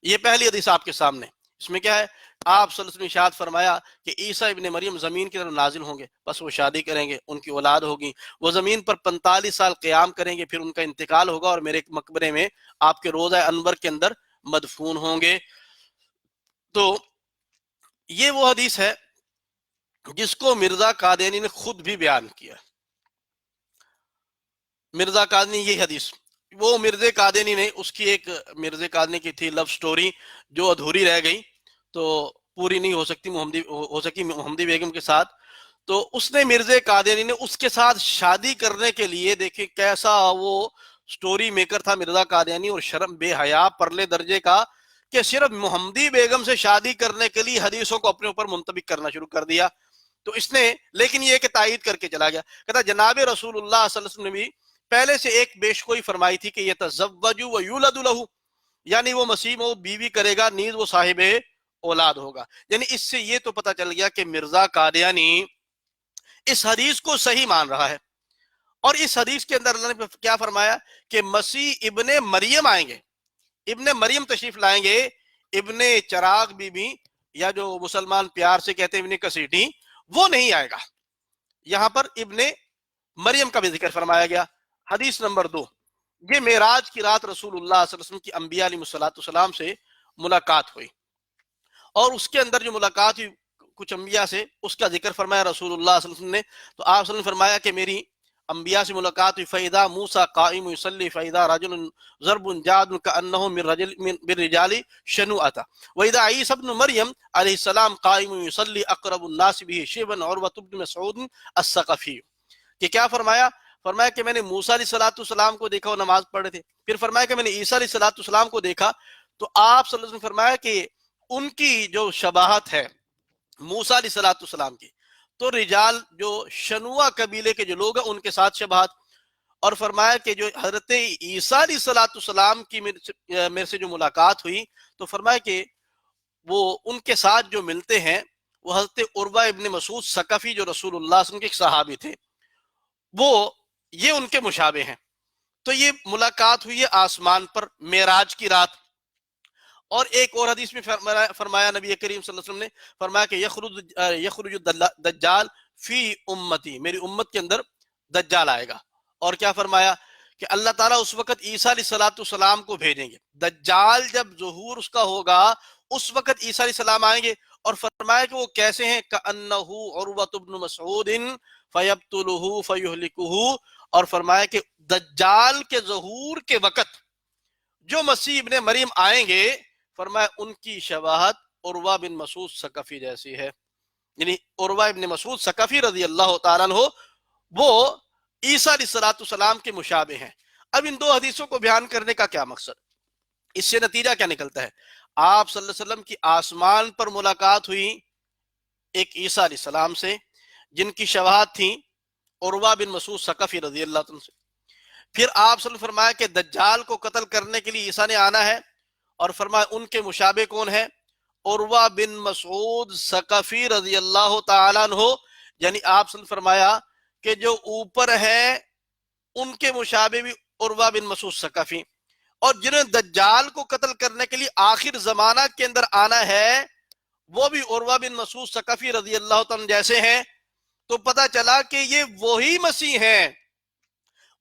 یہ پہلی حدیث آپ کے سامنے، اس میں کیا ہے؟ آپ صلی اللہ علیہ وسلم نے ارشاد فرمایا کہ عیسیٰ ابن مریم زمین کی طرف نازل ہوں گے، بس وہ شادی کریں گے، ان کی اولاد ہوگی، وہ زمین پر 45 سال قیام کریں گے، پھر ان کا انتقال ہوگا اور میرے مقبرے میں آپ کے روضہ انور کے اندر مدفون ہوں گے۔ تو یہ وہ حدیث ہے جس کو مرزا قادیانی نے خود بھی بیان کیا۔ مرزا قادیانی یہ حدیث، وہ مرزا قادیانی نے، اس کی ایک مرزا قادیانی کی تھی لو سٹوری جو ادھوری رہ گئی، تو پوری نہیں ہو سکتی محمدی بیگم کے ساتھ، تو اس نے مرزا قادیانی نے اس کے ساتھ شادی کرنے کے لیے، دیکھیں کیسا وہ سٹوری میکر تھا مرزا قادیانی، اور شرم بے حیا پرلے درجے کا، کہ صرف محمدی بیگم سے شادی کرنے کے لیے حدیثوں کو اپنے اوپر منطبق کرنا شروع کر دیا۔ تو اس نے لیکن یہ کہ تائید کر کے چلا گیا، کہتا جناب رسول اللہ صلی اللہ علیہ وسلم نے بھی پہلے سے ایک پیشگوئی فرمائی تھی کہ یتزوج و یولد لہ، یعنی وہ مسیح میں وہ بیوی کرے گا، نیز وہ صاحب اولاد ہوگا۔ یعنی اس سے یہ تو پتہ چل گیا کہ مرزا قادیانی اس حدیث کو صحیح مان رہا ہے، اور اس حدیث کے اندر اللہ نے کیا فرمایا کہ مسیح ابن مریم آئیں گے، ابن مریم تشریف لائیں گے، ابن چراغ بی بی، یا جو مسلمان پیار سے کہتے ہیں ابن کسیٹی، وہ نہیں آئے گا۔ یہاں پر ابن مریم کا بھی ذکر فرمایا گیا۔ حدیث نمبر 2، یہ معراج کی رات رسول اللہ صلی اللہ علیہ وسلم کی انبیاء علیہ السلام سے ملاقات ہوئی، اور اس کے اندر جو ملاقات ہوئی کچھ انبیاء سے، اس کا ذکر فرمایا رسول اللہ صلی اللہ علیہ وسلم نے۔ تو آپ صلی اللہ علیہ وسلم نے فرمایا کہ میری انبیاء سے ملاقات ہوئی، فَإِذَا مُوسَىٰ قَائِمٌ يُصَلِّي فَإِذَا رَجُلٌ ضَرْبٌ جَادٌ كَأَنَّهُ مِنْ رِجَالِ شَنُوءَةَ وَإِذَا عِيسَى ابْنُ مَرْيَمَ علیہ السلام قَائِمٌ يُصَلِّي أَقْرَبُ النَّاسِ بِهِ شِيبًا عُرْوَةُ بْنُ مَسْعُودٍ الثَّقَفِيُّ۔ کہ کیا فرمایا؟ فرمایا کہ میں نے موسیٰ علیہ السلام کو دیکھا، وہ نماز پڑھ رہے تھے۔ پھر فرمایا کہ میں نے عیسیٰ علیہ السلام کو دیکھا، تو آپ صلی اللہ علیہ وسلم نے فرمایا کہ ان کی جو شباہت ہے موسیٰ علیہ السلام کی، تو رجال جو شنوع قبیلے کے جو لوگ ہیں ان کے ساتھ شباہت، اور فرمایا کہ جو حضرت عیسیٰ علیہ السلام کی میرے سے جو ملاقات ہوئی، تو فرمایا کہ وہ ان کے ساتھ جو ملتے ہیں وہ حضرت عروہ ابن مسعود ثقفی، جو رسول اللہ صلی اللہ علیہ وسلم کے ایک صحابی تھے، وہ یہ ان کے مشابہ ہیں۔ تو یہ ملاقات ہوئی ہے آسمان پر معراج کی رات۔ اور ایک اور حدیث میں فرمایا نبی کریم صلی اللہ علیہ وسلم نے فرمایا کہ یخرج دجال فی امتی، میری امت کے اندر دجال آئے گا۔ اور کیا فرمایا کہ اللہ تعالیٰ اس وقت عیسیٰ علیہ السلام کو بھیجیں گے، دجال جب ظہور اس کا ہوگا اس وقت عیسیٰ علیہ السلام آئیں گے، اور فرمایا کہ وہ کیسے ہیں، کأنہ عروۃ بن مسعود فیبتلہ فیہلکہ، اور فرمایا کہ دجال کے ظہور کے وقت جو مسیح ابن مریم آئیں گے، فرمایا ان کی شباہت عروہ بن مسعود ثقفی جیسی ہے، یعنی عروہ ابن مسعود ثقفی رضی اللہ تعالیٰ عنہ وہ عیسیٰ علیہ السلام کے مشابہ ہیں۔ اب ان 2 حدیثوں کو بیان کرنے کا کیا مقصد؟ اس سے نتیجہ کیا نکلتا ہے؟ آپ صلی اللہ علیہ وسلم کی آسمان پر ملاقات ہوئی ایک عیسیٰ علیہ السلام سے جن کی شباہت تھیں عروہ بن مسعود ثقفی رضی اللہ عنہ سے۔ پھر آپ صلی اللہ علیہ وسلم نے فرمایا کہ دجال کو قتل کرنے کے لیے عیسیٰ نے آنا ہے، اور فرمایا ان کے مشابہ کون ہے؟ عروہ بن مسعود ثقفی رضی اللہ تعالیٰ عنہ، یعنی آپ صلی اللہ علیہ وسلم نے فرمایا کہ جو اوپر ہے ان کے مشابہ بھی عروہ بن مسعود ثقفی، اور جنہیں دجال کو قتل کرنے کے لیے آخر زمانہ کے اندر آنا ہے وہ بھی عروہ بن مسعود ثقفی رضی اللہ تعالیٰ جیسے ہیں۔ تو پتہ چلا کہ یہ وہی مسیح ہیں،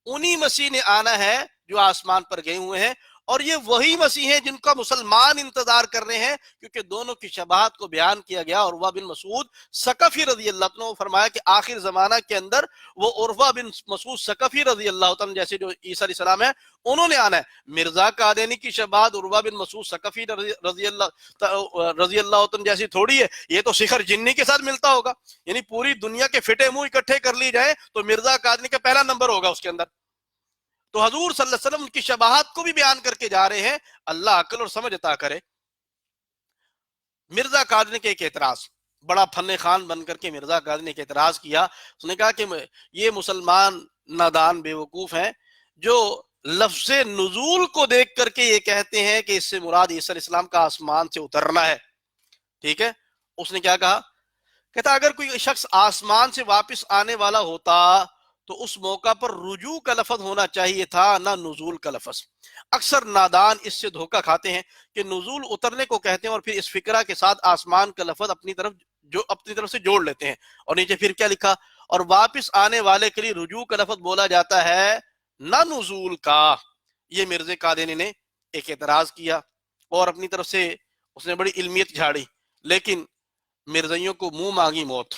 انہی مسیح نے آنا ہے جو آسمان پر گئے ہوئے ہیں، اور یہ وہی مسیح ہیں جن کا مسلمان انتظار کر رہے ہیں، کیونکہ دونوں کی شباہت کو بیان کیا گیا۔ عروہ بن مسعود ثقفی رضی اللہ عنہ فرمایا کہ آخر زمانہ کے اندر وہ عروہ بن مسعود ثقفی رضی اللہ عنہ جیسے جو عیسیٰ علیہ السلام ہے انہوں نے آنا ہے۔ مرزا قادیانی کی شباہت عروہ بن مسعود ثقفی رضی اللہ عنہ جیسی تھوڑی ہے، یہ تو شیخر جنی کے ساتھ ملتا ہوگا، یعنی پوری دنیا کے فٹے منہ اکٹھے کر لی جائیں تو مرزا قادیانی کا پہلا نمبر ہوگا اس کے اندر۔ تو حضور صلی اللہ علیہ وسلم ان کی شباہت کو بھی بیان کر کے جا رہے ہیں، اللہ عقل اور سمجھ عطا کرے۔ مرزا قادیانی کے ایک اعتراض، بڑا فن خان بن کر کے مرزا قادیانی نے ایک اعتراض کیا، اس نے کہا کہ یہ مسلمان نادان بے وقوف ہیں جو لفظ نزول کو دیکھ کر کے یہ کہتے ہیں کہ اس سے مراد عیسیٰ علیہ السلام کا آسمان سے اترنا ہے، ٹھیک ہے۔ اس نے کیا کہا، کہتا اگر کوئی شخص آسمان سے واپس آنے والا ہوتا تو اس موقع پر رجوع کا لفظ ہونا چاہیے تھا، نہ نزول کا لفظ۔ اکثر نادان اس سے دھوکہ کھاتے ہیں کہ نزول اترنے کو کہتے ہیں اور پھر اس فکرہ کے ساتھ آسمان کا لفظ اپنی طرف سے جوڑ لیتے ہیں، اور نیچے پھر کیا لکھا، اور واپس آنے والے کے لیے رجوع کا لفظ بولا جاتا ہے نہ نزول کا۔ یہ مرزا قادیانی نے ایک اعتراض کیا اور اپنی طرف سے اس نے بڑی علمیت جھاڑی، لیکن مرزائیوں کو منہ مانگی موت۔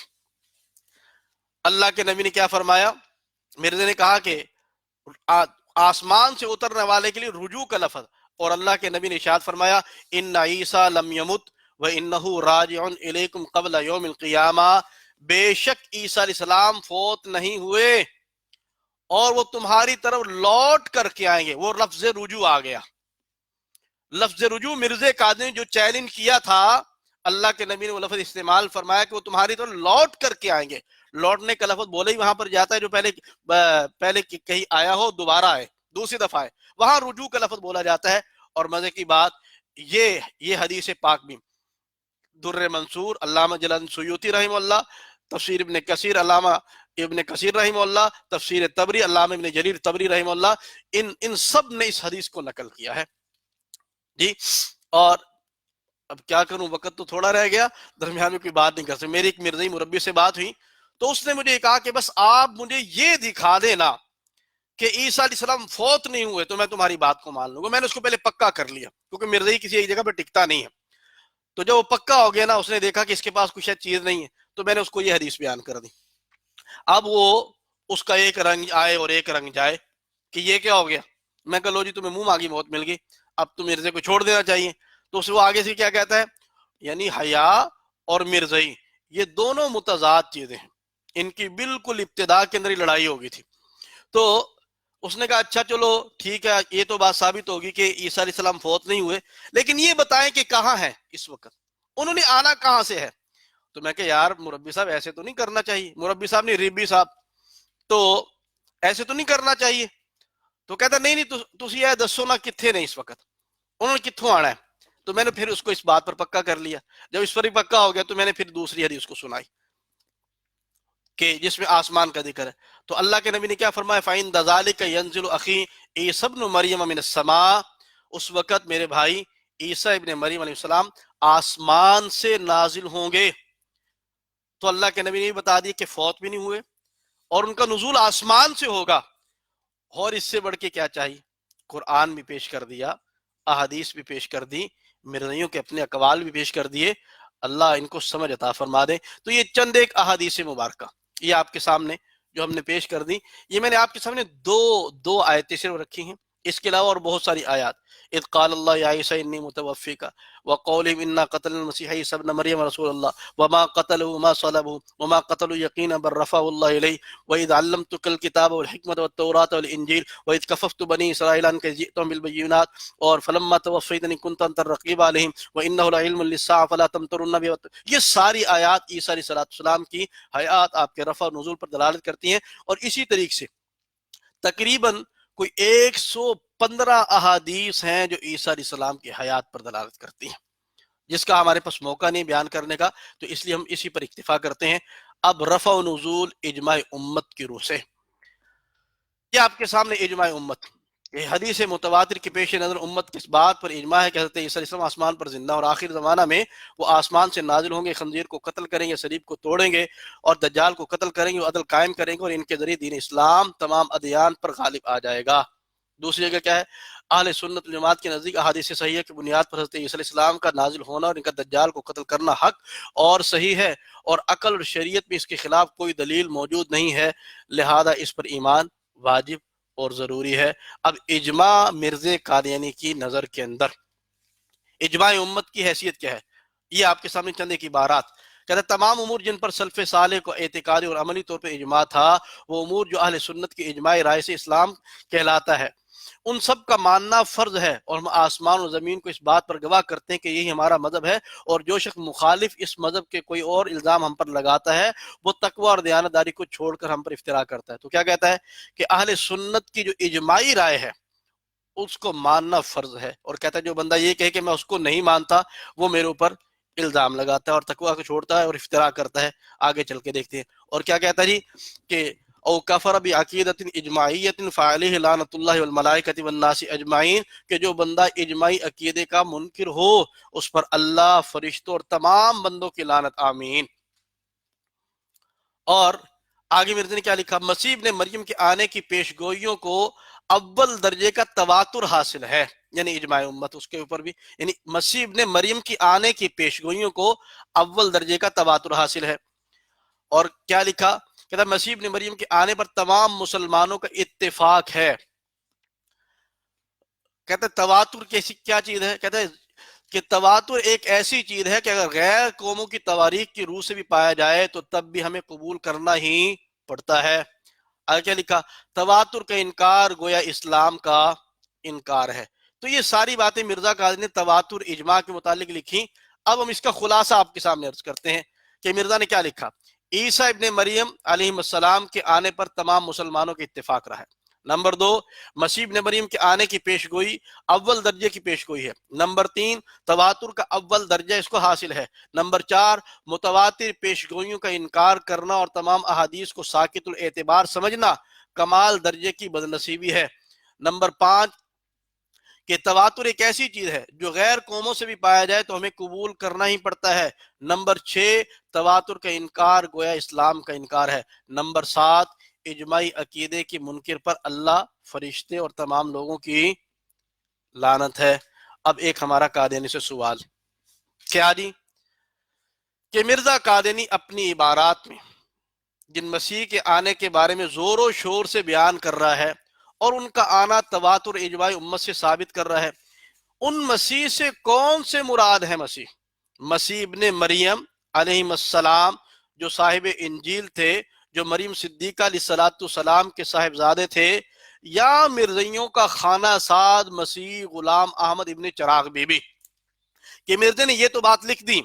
اللہ کے نبی نے کیا فرمایا، مرزا نے کہا کہ آسمان سے اترنے والے کے لیے رجوع کا لفظ، اور اللہ کے نبی نے ارشاد فرمایا ان عیسیٰ لم یمت وانہ راجع الیکم قبل یوم القیامہ، بے شک عیسیٰ علیہ السلام فوت نہیں ہوئے اور وہ تمہاری طرف لوٹ کر کے آئیں گے۔ وہ لفظ رجوع آ گیا، لفظ رجوع مرزا قادیانی نے جو چیلنج کیا تھا، اللہ کے نبی نے وہ لفظ استعمال فرمایا کہ وہ تمہاری طرف لوٹ کر کے آئیں گے۔ لوٹنے کا لفظ بولے ہی وہاں پر جاتا ہے جو پہلے کہیں آیا ہو دوبارہ آئے، دوسری دفعہ آئے، وہاں رجوع کا لفظ بولا جاتا ہے۔ اور مزے کی بات یہ حدیث پاک بھی در منصور علامہ جلال سیوطی رحمہ اللہ، تفسیر ابن کثیر علامہ ابن کثیر رحمہ اللہ، تفسیر طبری علامہ ابن جریر طبری رحمہ اللہ، ان سب نے اس حدیث کو نقل کیا ہے جی۔ اور اب کیا کروں، وقت تو تھوڑا رہ گیا، درمیان میں کوئی بات نہیں کر سکتے۔ میری ایک مرزائی مربی سے بات ہوئی تو اس نے مجھے کہا کہ بس آپ مجھے یہ دکھا دینا کہ عیسیٰ علیہ السلام فوت نہیں ہوئے تو میں تمہاری بات کو مان لوں گا۔ میں نے اس کو پہلے پکا کر لیا، کیونکہ مرزائی کسی ایک جگہ پہ ٹکتا نہیں ہے۔ تو جب وہ پکا ہو گیا نا، اس نے دیکھا کہ اس کے پاس کچھ چیز نہیں ہے، تو میں نے اس کو یہ حدیث بیان کر دی۔ اب وہ اس کا ایک رنگ آئے اور ایک رنگ جائے کہ یہ کیا ہو گیا۔ میں کہا لو جی تمہیں منہ مانگی موت مل گئی، اب تم مرزے کو چھوڑ دینا چاہیے۔ تو اس وہ آگے سے کیا کہتا ہے، یعنی حیا اور مرزائی یہ دونوں متضاد چیزیں ہیں، ان کی بالکل ابتدا کے اندر ہی لڑائی ہو گئی تھی۔ تو اس نے کہا اچھا چلو ٹھیک ہے، یہ تو بات ثابت ہوگی کہ عیسیٰ علیہ السلام فوت نہیں ہوئے، لیکن یہ بتائیں کہ کہاں ہیں اس وقت، انہوں نے آنا کہاں سے ہے۔ تو میں کہ یار مربی صاحب ایسے تو نہیں کرنا چاہیے، مربی صاحب نہیں ریبی صاحب، تو ایسے تو نہیں کرنا چاہیے۔ تو کہتا نہیں تسی یہ دسو نا کتھے نہیں اس وقت، انہوں نے کتھوں آنا ہے۔ تو میں نے پھر اس کو اس بات پر پکا کر لیا۔ جب اس پر ہی پکا ہو گیا تو میں نے پھر دوسری حدیث کو سنائی کہ جس میں آسمان کا ذکر ہے۔ تو اللہ کے نبی نے کیا فرمایا، فَإِنْ ذَلِكَ يَنزِلُ أَخِي عِيسَى ابْنُ مَرْيَمَ مِنَ السَّمَاءِ، اس وقت میرے بھائی عیسیٰ ابن مریم علیہ السلام آسمان سے نازل ہوں گے۔ تو اللہ کے نبی نے بھی بتا دیا کہ فوت بھی نہیں ہوئے اور ان کا نزول آسمان سے ہوگا۔ اور اس سے بڑھ کے کیا چاہیے، قرآن بھی پیش کر دیا، احادیث بھی پیش کر دی، مرزائیوں کے اپنے اقوال بھی پیش کر دیے۔ اللہ ان کو سمجھ عطا فرما دے۔ تو یہ چند ایک احادیث مبارکہ یہ آپ کے سامنے جو ہم نے پیش کر دی، یہ میں نے آپ کے سامنے دو آیتیں صرف رکھی ہیں، اس کے علاوہ اور بہت ساری آیات۔ اذ قال اللہ یا عیسی انی متوفیک وقولہم انا قتلنا المسیح عیسی ابن مریم رسول اللہ وما قتلوا وما صلبوا وما قتلوا یقینا بل رفعه اللہ الیہ واذ علمتک الکتاب والحکمۃ والتوراۃ والانجیل واذ کففت بنی اسرائیل عنک جئتهم بالبینات اور فلما توفیتنی کنت انت الرقیب علیہم وانہ لعلم للساعة فلا تمترن بہ۔ یہ ساری آیات عیسیٰ علیہ السلام کی حیات، آپ کے رفع و نزول پر دلالت کرتی ہیں۔ اور اسی طریقے سے تقریباً کوئی 115 احادیث ہیں جو عیسیٰ علیہ السلام کی حیات پر دلالت کرتی ہیں، جس کا ہمارے پاس موقع نہیں بیان کرنے کا، تو اس لیے ہم اسی پر اکتفا کرتے ہیں۔ اب رفع و نزول اجماع امت کی روح سے، یہ آپ کے سامنے اجماع امت، یہ حدیث متواتر کے پیش نظر امت کس بات پر اجماع ہے کہ حضرت عیسیٰ علیہ السلام آسمان پر زندہ، اور آخر زمانہ میں وہ آسمان سے نازل ہوں گے، خنزیر کو قتل کریں گے، صلیب کو توڑیں گے اور دجال کو قتل کریں گے، عدل قائم کریں گے، اور ان کے ذریعے دین اسلام تمام ادیان پر غالب آ جائے گا۔ دوسری جگہ کیا ہے؟ اہل سنت الجماعت کے نزدیک احادیث صحیحہ کی بنیاد پر حضرت عیسی علیہ السلام کا نازل ہونا اور ان کا دجال کو قتل کرنا حق اور صحیح ہے، اور عقل اور شریعت میں اس کے خلاف کوئی دلیل موجود نہیں ہے، لہذا اس پر ایمان واجب اور ضروری ہے۔ اب اجماع مرزا قادیانی کی نظر کے اندر اجماع امت کی حیثیت کیا ہے؟ یہ آپ کے سامنے چند ایک عبارات کہتا ہے: تمام امور جن پر سلف صالح کو اعتقادی اور عملی طور پر اجماع تھا، وہ امور جو اہل سنت کی اجماعی رائے سے اسلام کہلاتا ہے، ان سب کا ماننا فرض ہے، اور ہم آسمان و زمین کو اس بات پر گواہ کرتے ہیں کہ یہی ہمارا مذہب ہے، اور جو شخص مخالف اس مذہب کے کوئی اور الزام ہم پر لگاتا ہے وہ تقوی اور دیانتداری کو چھوڑ کر ہم پر افترا کرتا ہے۔ تو کیا کہتا ہے کہ اہل سنت کی جو اجماعی رائے ہے اس کو ماننا فرض ہے، اور کہتا ہے جو بندہ یہ کہے کہ میں اس کو نہیں مانتا وہ میرے اوپر الزام لگاتا ہے اور تقوی کو چھوڑتا ہے اور افترا کرتا ہے۔ آگے چل کے دیکھتے ہیں اور کیا کہتا ہے جی کہ او کفر بعقیدۃ اجماعیۃ فعلیہ لعنۃ اللہ والملائکۃ والناس اجمعین، کہ جو بندہ اجماعی عقیدے کا منکر ہو اس پر اللہ، فرشتوں اور تمام بندوں کی لعنت، آمین۔ اور آگے مرزا نے کیا لکھا؟ مسیح ابن مریم کے آنے کی پیشگوئیوں کو اول درجے کا تواتر حاصل ہے، یعنی اجماع امت اس کے اوپر بھی، یعنی مسیح ابن مریم کی آنے کی پیشگوئیوں کو اول درجے کا تواتر حاصل ہے۔ اور کیا لکھا؟ کہتا ہے مسیح ابن مریم کے آنے پر تمام مسلمانوں کا اتفاق ہے۔ کہتا ہے تواتر کیسی کیا چیز ہے؟ کہتا ہے کہ تواتر ایک ایسی چیز ہے کہ اگر غیر قوموں کی تواریخ کی روح سے بھی پایا جائے تو تب بھی ہمیں قبول کرنا ہی پڑتا ہے۔ آگے کیا لکھا؟ تواتر کا انکار گویا اسلام کا انکار ہے۔ تو یہ ساری باتیں مرزا قادری نے تواتر اجماع کے متعلق لکھی۔ اب ہم اس کا خلاصہ آپ کے سامنے عرض کرتے ہیں کہ مرزا نے کیا لکھا۔ عیسیٰ ابن مریم علیہ السلام کے آنے پر تمام مسلمانوں کے اتفاق رہا ہے۔ نمبر 2، مسیح ابن مریم کے آنے کی پیشگوئی اول درجے کی پیشگوئی ہے۔ نمبر 3، تواتر کا اول درجہ اس کو حاصل ہے۔ نمبر 4، متواتر پیشگوئیوں کا انکار کرنا اور تمام احادیث کو ساقط الاعتبار سمجھنا کمال درجے کی بدنصیبی ہے۔ نمبر 5 کہ تواتر ایک ایسی چیز ہے جو غیر قوموں سے بھی پایا جائے تو ہمیں قبول کرنا ہی پڑتا ہے۔ نمبر 6، تواتر کا انکار گویا اسلام کا انکار ہے۔ نمبر 7، اجماعی عقیدے کی منکر پر اللہ، فرشتے اور تمام لوگوں کی لعنت ہے۔ اب ایک ہمارا قادیانی سے سوال کیا جی کہ مرزا قادیانی اپنی عبارات میں جن مسیح کے آنے کے بارے میں زور و شور سے بیان کر رہا ہے اور ان کا آنا تواتر اجماعی امت سے ثابت کر رہا ہے، ان مسیح سے کون سے مراد ہے؟ مسیح ابن مریم علیہ السلام جو صاحب انجیل تھے، جو مریم صدیقہ علیہ السلام کے صاحبزادے تھے، یا مرزائیوں کا خانہ ساد مسیح غلام احمد ابن چراغ بی بی؟ کہ مرزا نے یہ تو بات لکھ دی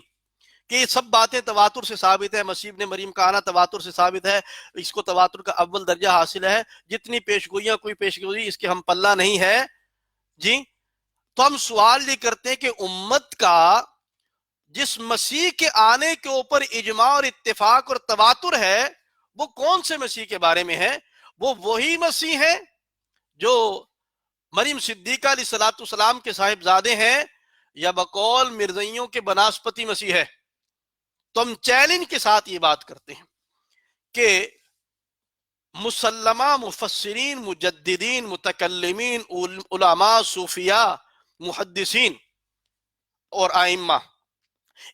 کہ یہ سب باتیں تواتر سے ثابت ہے، مسیح ابن مریم کا آنا تواتر سے ثابت ہے، اس کو تواتر کا اول درجہ حاصل ہے، جتنی پیشگوئیاں کوئی پیشگوئی اس کے ہم پلہ نہیں ہے جی۔ تو ہم سوال یہ کرتے ہیں کہ امت کا جس مسیح کے آنے کے اوپر اجماع اور اتفاق اور تواتر ہے وہ کون سے مسیح کے بارے میں ہے؟ وہ وہی مسیح ہے جو مریم صدیقہ علیہ السلام کے صاحبزادے ہیں، یا بقول مرزائیوں کے بناسپتی مسیح ہے؟ تو ہم چیلنج کے ساتھ یہ بات کرتے ہیں کہ مسلمہ مفسرین، مجددین، متکلمین، علماء، صوفیاء، محدثین اور ائمہ،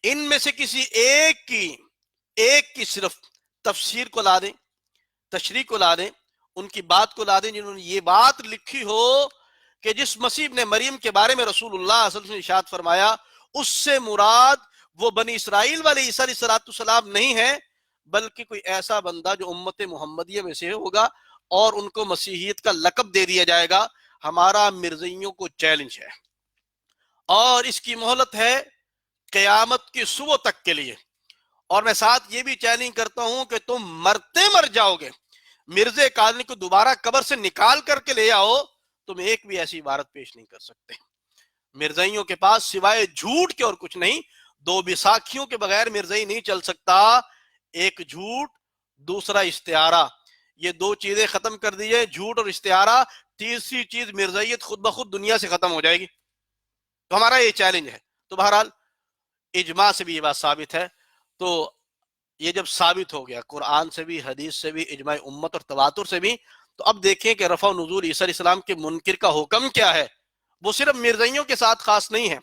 ان میں سے کسی ایک کی صرف تفسیر کو لا دیں، تشریح کو لا دیں، ان کی بات کو لا دیں جنہوں نے یہ بات لکھی ہو کہ جس مسیح ابن مریم کے بارے میں رسول اللہ صلی اللہ علیہ وسلم نے ارشاد فرمایا اس سے مراد وہ بنی اسرائیل والے عیسیٰ علیہ السلام نہیں ہے، بلکہ کوئی ایسا بندہ جو امت محمدیہ میں سے ہوگا اور ان کو مسیحیت کا لقب دے دیا جائے گا۔ ہمارا مرزائیوں کو چیلنج ہے اور اس کی مہلت ہے قیامت کی صبح تک کے لیے، اور میں ساتھ یہ بھی چیلنج کرتا ہوں کہ تم مرتے مر جاؤ گے، مرزا قادری کو دوبارہ قبر سے نکال کر کے لے آؤ، تم ایک بھی ایسی عبارت پیش نہیں کر سکتے۔ مرزائیوں کے پاس سوائے جھوٹ کے اور کچھ نہیں، دو بیساکھیوں کے بغیر مرزائی نہیں چل سکتا، ایک جھوٹ، دوسرا استعارہ، یہ دو چیزیں ختم کر دیجئے، جھوٹ اور استعارہ، تیسری چیز مرزائیت خود بخود دنیا سے ختم ہو جائے گی۔ تو ہمارا یہ چیلنج ہے۔ تو بہرحال اجماع سے بھی یہ بات ثابت ہے، تو یہ جب ثابت ہو گیا قرآن سے بھی، حدیث سے بھی، اجماع امت اور تواتر سے بھی، تو اب دیکھیں کہ رفع و نزول عیسیٰ علیہ السلام کے منکر کا حکم کیا ہے. وہ صرف مرزائیوں کے ساتھ خاص نہیں ہے.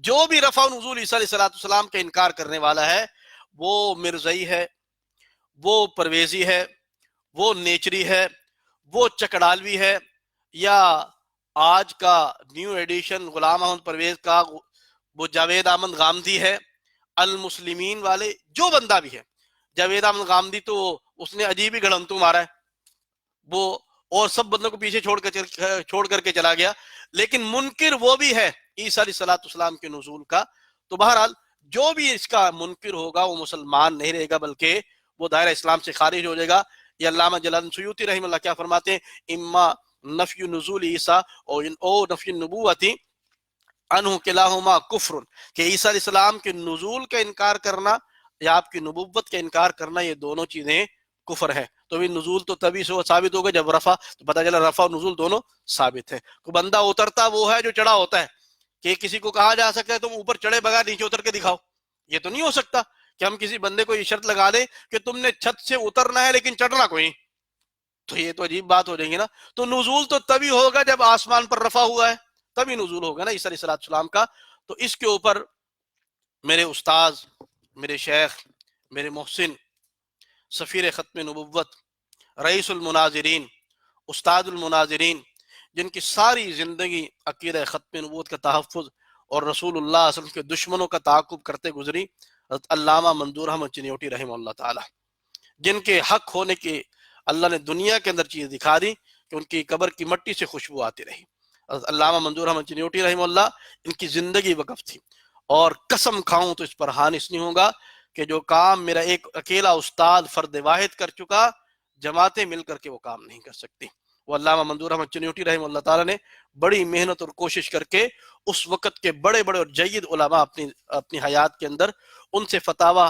جو بھی رفع و نزول عیسیٰ علیہ السلام کا انکار کرنے والا ہے وہ مرزائی ہے، وہ پرویزی ہے، وہ نیچری ہے، وہ چکڑالوی ہے، یا آج کا نیو ایڈیشن غلام احمد پرویز کا وہ جاوید احمد غامدی ہے، المسلمین والے جو بندہ بھی ہے. جاوید احمد غامدی تو اس نے عجیب ہی گھڑنتو مارا ہے وہ، اور سب بندوں کو پیچھے چھوڑ کر کے چلا گیا. لیکن منکر وہ بھی ہے عیسیٰ علیہ السلام کے نزول کا. تو بہرحال جو بھی اس کا منکر ہوگا وہ مسلمان نہیں رہے گا، بلکہ وہ دائرہ اسلام سے خارج ہو جائے گا. یہ علامہ جلال الدین سیوطی رحمہ اللہ کیا فرماتے ہیں؟ اما نفی نزول عیسیٰ او نفی نبوتی انہ کلاہما کفر، کہ عیسیٰ علیہ السلام کے نزول کا انکار کرنا یا آپ کی نبوت کا انکار کرنا، یہ دونوں چیزیں کفر ہے. تو بھی نزول تو تبھی سے ثابت ہوگا جب رفع، تو پتہ چلا رفع اور نزول دونوں ثابت ہے. کو بندہ اترتا وہ ہے جو چڑھا ہوتا ہے، کہ کسی کو کہا جا سکتا ہے تم اوپر چڑھے بغیر نیچے اتر کے دکھاؤ. یہ تو نہیں ہو سکتا کہ ہم کسی بندے کو یہ شرط لگا دیں کہ تم نے چھت سے اترنا ہے لیکن چڑھنا کوئی، تو یہ تو عجیب بات ہو جائے گی نا. تو نزول تو تبھی ہوگا جب آسمان پر رفع ہوا ہے، تبھی نزول ہوگا نا عیسیٰ علیہ السلام کا. تو اس کے اوپر میرے استاذ، میرے شیخ، میرے محسن، سفیر ختم نبوت، رئیس المناظرین، استاد المناظرین، جن کی ساری زندگی عقیدہ ختم نبوت کا تحفظ اور رسول اللہ صلی اللہ علیہ وسلم کے دشمنوں کا تعاقب کرتے گزری، حضرت علامہ منظور احمد چنیوٹی رحمہ اللہ تعالی، جن کے حق ہونے کی اللہ نے دنیا کے اندر چیز دکھا دی کہ ان کی قبر کی مٹی سے خوشبو آتی رہی. حضرت علامہ منظور احمد چنیوٹی رحمہ اللہ، ان کی زندگی وقف تھی، اور قسم کھاؤں تو اس پر حانس نہیں ہوگا کہ جو کام میرا ایک اکیلا استاد فرد واحد کر چکا، جماعتیں مل کر کے وہ کام نہیں کر سکتی. وہ علامہ منظور احمد چنیوٹی رحمہ اللہ تعالیٰ نے بڑی محنت اور کوشش کر کے اس وقت کے بڑے بڑے اور جید علماء اپنی حیات کے اندر، ان سے فتاوی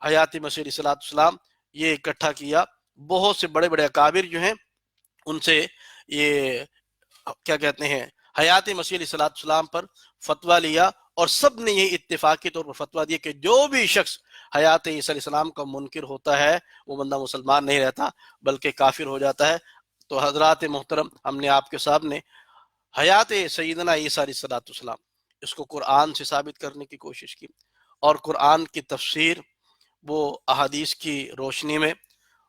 حیات مسیح علیہ السلام یہ اکٹھا کیا. بہت سے بڑے بڑے اکابر جو ہیں ان سے یہ کیا کہتے ہیں حیات مسیح علیہ السلام پر فتویٰ لیا، اور سب نے یہ اتفاقی طور پر فتویٰ دیا کہ جو بھی شخص حیات عیسیٰ علیہ السلام کا منکر ہوتا ہے وہ بندہ مسلمان نہیں رہتا بلکہ کافر ہو جاتا ہے. تو حضرات محترم، ہم نے آپ کے سامنے حیات سیدنا عیسیٰ علیہ السلام اس کو قرآن سے ثابت کرنے کی کوشش کی، اور قرآن کی تفسیر وہ احادیث کی روشنی میں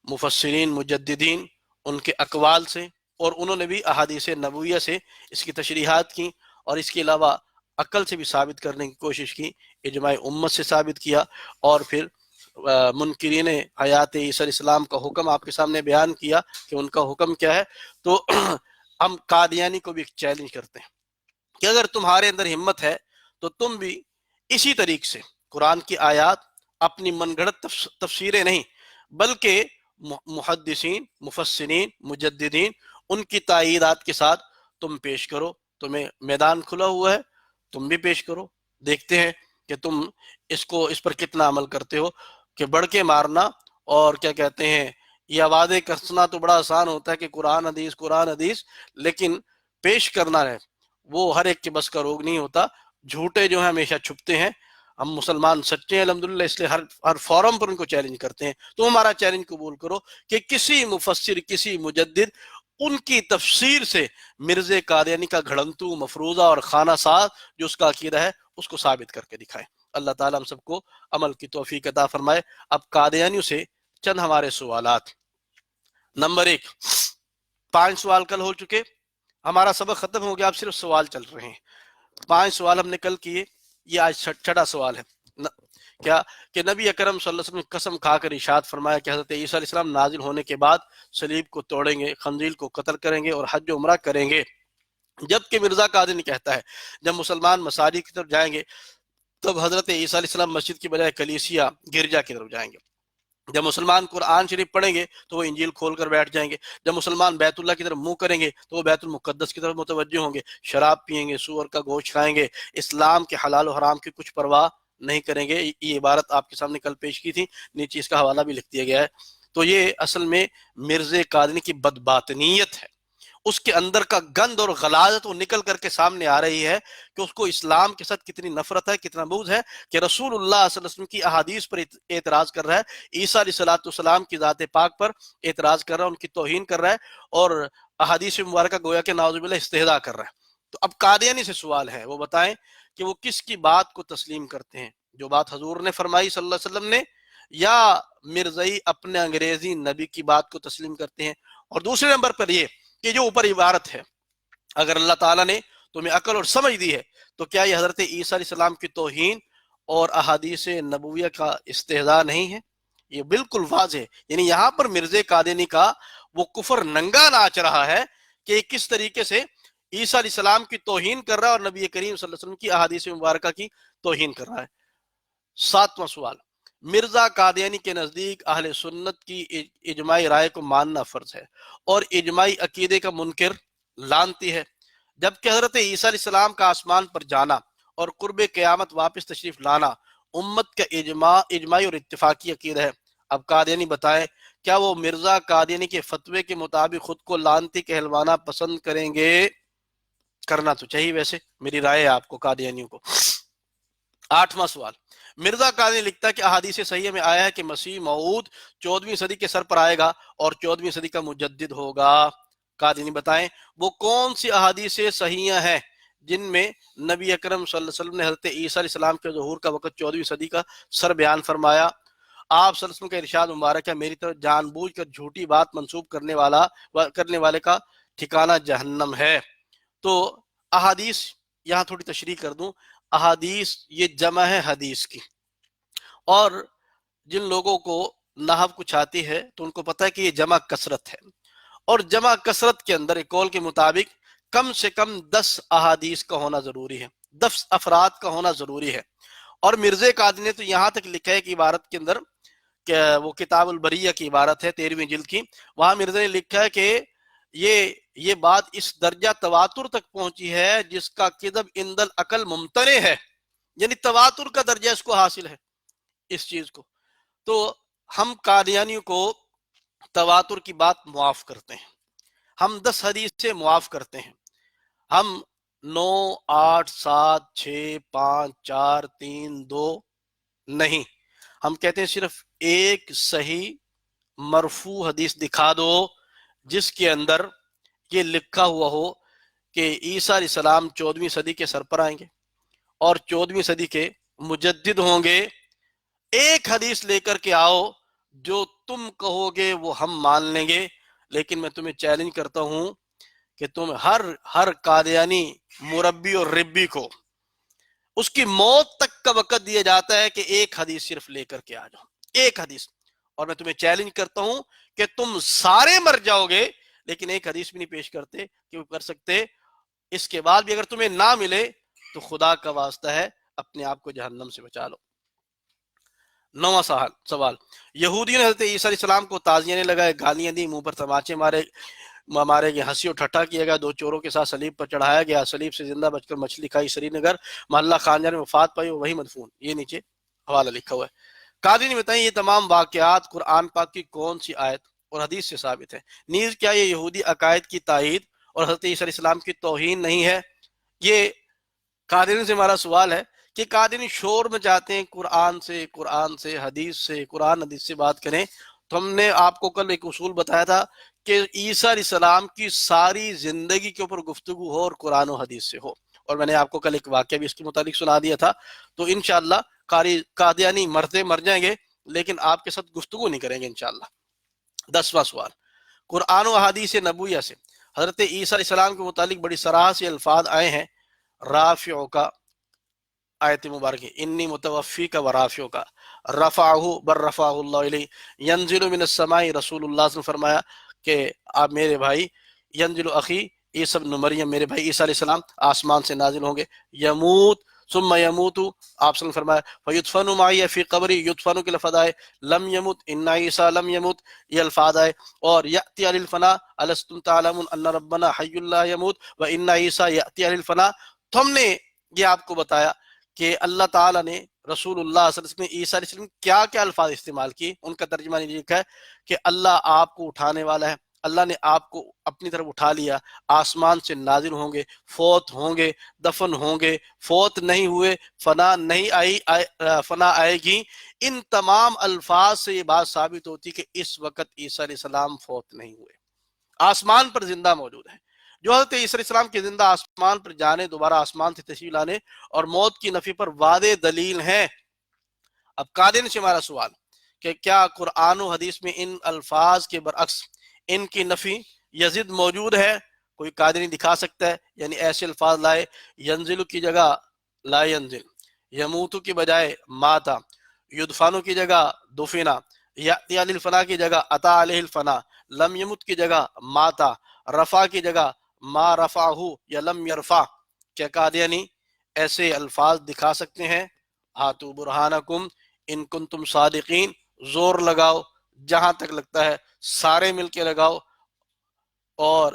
مفسرین مجددین ان کے اقوال سے، اور انہوں نے بھی احادیث نبویہ سے اس کی تشریحات کی، اور اس کے علاوہ عقل سے بھی ثابت کرنے کی کوشش کی، اجماع امت سے ثابت کیا، اور پھر منکرین حیات عیسیٰ علیہ السلام کا حکم آپ کے سامنے بیان کیا کہ ان کا حکم کیا ہے. تو ہم قادیانی کو بھی ایک چیلنج کرتے ہیں کہ اگر تمہارے اندر ہمت ہے تو تم بھی اسی طریقے سے قرآن کی آیات اپنی من گھڑت تفسیریں نہیں بلکہ محدثین، مفسرین، مجددین ان کی تائیدات کے ساتھ تم پیش کرو. تمہیں میدان کھلا ہوا ہے، تم بھی پیش کرو، دیکھتے ہیں کہ تم اس پر کتنا عمل کرتے ہو. کہ بڑھ کے مارنا اور کیا کہتے ہیں یہ وعدے کرنا تو بڑا آسان ہوتا ہے کہ قرآن حدیث، لیکن پیش کرنا ہے وہ ہر ایک کے بس کا روگ نہیں ہوتا. جھوٹے جو ہیں ہمیشہ چھپتے ہیں. ہم مسلمان سچے ہیں الحمدللہ، اس لیے ہر فورم پر ان کو چیلنج کرتے ہیں. تو ہمارا چیلنج قبول کرو کہ کسی مفسر، کسی مجدد ان کی تفسیر سے مرزا قادیانی کا گھڑنتو، مفروضہ اور خانہ ساز جو اس کا عقیدہ ہے اس کو ثابت کر کے دکھائیں. اللہ تعالیٰ ہم سب کو عمل کی توفیق عطا فرمائے. اب قادیانیوں سے چند ہمارے سوالات. نمبر 1، 5 سوال کل ہو چکے، ہمارا سبق ختم ہو گیا، اب صرف سوال چل رہے ہیں. 5 سوال ہم نے کل کیے، یہ آج 6واں سوال ہے. کیا کہ نبی اکرم صلی اللہ علیہ وسلم نے قسم کھا کر ارشاد فرمایا کہ حضرت عیسیٰ علیہ السلام نازل ہونے کے بعد صلیب کو توڑیں گے، خنزیر کو قتل کریں گے اور حج و عمرہ کریں گے. جبکہ مرزا قادیانی کہتا ہے جب مسلمان مساجد کی طرف جائیں گے تب حضرت عیسیٰ علیہ السلام مسجد کی بجائے کلیسیا، گرجا کی طرف جائیں گے. جب مسلمان قرآن شریف پڑھیں گے تو وہ انجیل کھول کر بیٹھ جائیں گے. جب مسلمان بیت اللہ کی طرف منہ کریں گے تو وہ بیت المقدس کی طرف متوجہ ہوں گے. شراب پئیں گے، سور کا گوشت کھائیں گے، اسلام کے حلال و حرام کی کچھ پرواہ نہیں کریں گے. یہ عبارت آپ کے سامنے کل پیش کی تھی، نیچے اس کا حوالہ بھی لکھ دیا گیا ہے. تو یہ اصل میں مرزا قادیانی کی بدباطنیت ہے. اس کے اندر کا گند اور غلاظت وہ نکل کر کے سامنے آ رہی ہے کہ اس کو اسلام کے ساتھ کتنی نفرت ہے، کتنا بغض ہے، کہ رسول اللہ صلی اللہ علیہ وسلم کی احادیث پر اعتراض کر رہا ہے، عیسیٰ علیہ السلام کی ذات پاک پر اعتراض کر رہا ہے، ان کی توہین کر رہا ہے، اور احادیث مبارکہ گویا کہ نعوذ باللہ استہزاء کر رہا ہے۔ تو اب قادیانی سے سوال ہے، وہ بتائیں کہ وہ کس کی بات کو تسلیم کرتے ہیں، جو بات حضور نے فرمائی صلی اللہ علیہ وسلم نے، یا مرزائی اپنے انگریزی نبی کی بات کو تسلیم کرتے ہیں؟ اور دوسرے نمبر پر یہ کہ جو اوپر عبارت ہے، اگر اللہ تعالیٰ نے تمہیں عقل اور سمجھ دی ہے تو کیا یہ حضرت عیسیٰ علیہ السلام کی توہین اور احادیث نبویہ کا استہزاء نہیں ہے؟ یہ بالکل واضح ہے۔ یعنی یہاں پر مرزا قادیانی کا وہ کفر ننگا ناچ رہا ہے کہ کس طریقے سے عیسیٰ علیہ السلام کی توہین کر رہا ہے اور نبی کریم صلی اللہ علیہ وسلم کی احادیث مبارکہ کی توہین کر رہا ہے۔ ساتواں سوال، مرزا قادیانی کے نزدیک اہل سنت کی اجماعی رائے کو ماننا فرض ہے اور اجماعی عقیدے کا منکر لعنتی ہے، جبکہ حضرت عیسیٰ علیہ السلام کا آسمان پر جانا اور قرب قیامت واپس تشریف لانا امت کا اجماعی اور اتفاقی عقیدہ ہے۔ اب قادیانی بتائیں، کیا وہ مرزا قادیانی کے فتوے کے مطابق خود کو لعنتی کہلوانا پسند کریں گے؟ کرنا تو چاہیے، ویسے میری رائے ہے آپ کو، قادیانیوں کو۔ آٹھواں سوال، مرزا قادیانی لکھتا ہے کہ احادیث صحیح میں آیا ہے کہ مسیح موعود 14ویں صدی کے سر پر آئے گا اور 14ویں صدی کا مجدد ہوگا۔ قادیانی بتائیں وہ کون سی احادیث صحیح ہیں جن میں نبی اکرم صلی اللہ علیہ وسلم نے حضرت عیسیٰ علیہ السلام کے ظہور کا وقت 14ویں صدی کا سر بیان فرمایا؟ آپ صلی اللہ علیہ وسلم کا ارشاد مبارک ہے، میری طرف جان بوجھ کر جھوٹی بات منسوب کرنے والے کا ٹھکانہ جہنم ہے۔ تو احادیث، یہاں تھوڑی تشریح کر دوں، احادیث یہ جمع ہے حدیث کی، اور جن لوگوں کو نحو کچھ آتی ہے تو ان کو پتہ ہے کہ یہ جمع کثرت ہے، اور جمع کثرت کے اندر ایک قول کے مطابق کم سے کم 10 احادیث کا ہونا ضروری ہے، 10 افراد کا ہونا ضروری ہے۔ اور مرزا قادیانی نے تو یہاں تک لکھا ہے کہ عبارت کے اندر، کہ وہ کتاب البریہ کی عبارت ہے 13ویں جلد کی، وہاں مرزا نے لکھا ہے کہ یہ بات اس درجہ تواتر تک پہنچی ہے جس کا کذب عند العقل ممتنع ہے، یعنی تواتر کا درجہ اس کو حاصل ہے اس چیز کو۔ تو ہم قادیانیوں کو تواتر کی بات معاف کرتے ہیں، ہم 10 حدیث سے معاف کرتے ہیں، ہم 9 8 7 6 5 4 3 2 نہیں، ہم کہتے ہیں صرف ایک صحیح مرفوع حدیث دکھا دو جس کے اندر یہ لکھا ہوا ہو کہ عیسیٰ علیہ السلام 14ویں صدی کے سر پر آئیں گے اور 14ویں صدی کے مجدد ہوں گے۔ ایک حدیث لے کر کے آؤ، جو تم کہو گے وہ ہم مان لیں گے، لیکن میں تمہیں چیلنج کرتا ہوں کہ تم ہر قادیانی مربی اور ربی کو اس کی موت تک کا وقت دیا جاتا ہے کہ ایک حدیث صرف لے کر کے آ جاؤ، ایک حدیث، اور میں تمہیں چیلنج کرتا ہوں کہ تم سارے مر جاؤ گے لیکن ایک حدیث بھی نہیں پیش کرتے کہ وہ کر سکتے۔ اس کے بعد بھی اگر تمہیں نہ ملے تو خدا کا واسطہ ہے اپنے آپ کو جہنم سے بچا لو۔ 9واں سوال، یہودیوں نے حضرت عیسیٰ علیہ السلام کو تعزیے لگائے، گالیاں دی، منہ پر تماچے مارے گئے، ہنسی اور ٹھٹا کیا گیا، 2 چوروں کے ساتھ صلیب پر چڑھایا گیا، صلیب سے زندہ بچ کر مچھلی کھائی، سری نگر محلہ خانجار میں وفات پائی اور وہی مدفون۔ یہ نیچے حوالہ لکھا ہوا ہے۔ قادیانی بتائیں یہ تمام واقعات قرآن پاک کی کون سی آیت اور حدیث سے ثابت ہے؟ نیز کیا یہ یہودی عقائد کی تائید اور حضرت عیسیٰ علیہ السلام کی توہین نہیں ہے؟ یہ قادیانی سے ہمارا سوال ہے کہ قادیانی شور میں چاہتے ہیں قرآن سے حدیث سے، قرآن حدیث سے بات کریں، تو ہم نے آپ کو کل ایک اصول بتایا تھا کہ عیسیٰ علیہ السلام کی ساری زندگی کے اوپر گفتگو ہو اور قرآن و حدیث سے ہو، اور میں نے آپ کو کل ایک واقعہ بھی اس کے متعلق سنا دیا تھا۔ تو انشاءاللہ قادیانی مرتے مر جائیں گے لیکن آپ کے ساتھ گفتگو نہیں کریں گے انشاءاللہ۔ 10واں سوال، قرآن و احادیث نبویہ سے حضرت عیسیٰ علیہ السلام کے متعلق بڑی صراحت سے الفاظ آئے ہیں، رافعو کا آیت مبارک، انی متوفی کا ورافعو کا، رفعہ بر رفعہ اللہ علیہ، ینزل من السماء، رسول اللہ صلی اللہ علیہ وسلم فرمایا کہ آپ میرے بھائی، ینزل اخی عیسیٰ ابن مریم، میرے بھائی عیسیٰ علیہ السلام آسمان سے نازل ہوں گے، یموت ثم یموت، آپ صلی اللہ علیہ وسلم فرمایا فیدفن معی فی قبری، یدفن کے لفظ آئے، لم یمت ان عیسیٰ لم یمت یہ الفاظ آئے، اور یأتی علی الفنا الستم تعلمون ان ربنا حی لا یموت و ان عیسیٰ یأتی علی الفنا۔ تو ہم نے یہ آپ کو بتایا کہ اللہ تعالیٰ نے رسول اللہ صلی اللہ علیہ وسلم عیسیٰ علیہ السلام کیا کیا الفاظ استعمال کی، ان کا ترجمہ نہیں لکھا ہے کہ اللہ آپ کو اٹھانے والا ہے، اللہ نے آپ کو اپنی طرف اٹھا لیا، آسمان سے نازل ہوں گے، فوت ہوں گے، دفن ہوں گے، فوت نہیں ہوئے، فنا آئے گی، ان تمام الفاظ سے یہ بات ثابت ہوتی کہ اس وقت عیسیٰ علیہ السلام فوت نہیں ہوئے، آسمان پر زندہ موجود ہے۔ جو حضرت عیسیٰ علیہ السلام کے زندہ آسمان پر جانے، دوبارہ آسمان سے تشریف لانے اور موت کی نفی پر واضح دلیل ہے۔ اب قادری سے ہمارا سوال کہ کیا قرآن و حدیث میں ان الفاظ کے برعکس ان کی نفی یزید موجود ہے؟ کوئی قادری دکھا سکتا ہے؟ یعنی ایسے الفاظ لائے، ینزل کی جگہ لا ینزل، یموت کی بجائے ماتا، یدفانو کی جگہ دفنا، یاتی علی الفنا کی جگہ عطا علیہ الفنا، لم یمت کی جگہ ماتا، رفع کی جگہ ما رفعہ یا لم یرفع، کیا قادیانی ایسے الفاظ دکھا سکتے ہیں؟ ہاتو برہانکم ان کنتم صادقین، زور لگاؤ، جہاں تک لگتا ہے سارے مل کے لگاؤ، اور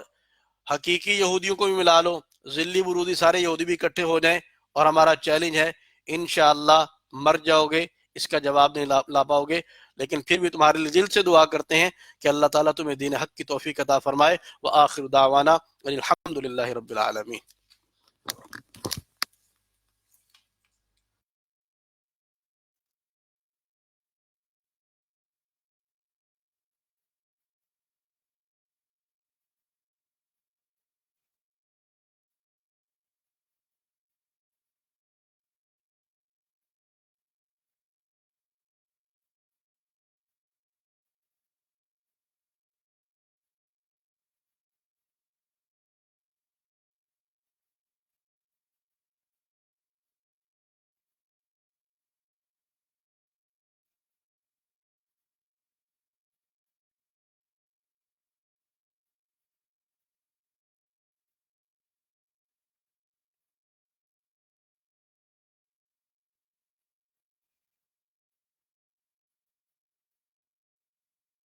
حقیقی یہودیوں کو بھی ملا لو، ذلی برودی سارے یہودی بھی اکٹھے ہو جائیں، اور ہمارا چیلنج ہے انشاءاللہ مر جاؤ گے اس کا جواب نہیں لا پاؤ گے، لیکن پھر بھی تمہارے لیے دل سے دعا کرتے ہیں کہ اللہ تعالیٰ تمہیں دین حق کی توفیق عطا فرمائے۔ وآخر دعوانا الحمد للہ رب العالمین۔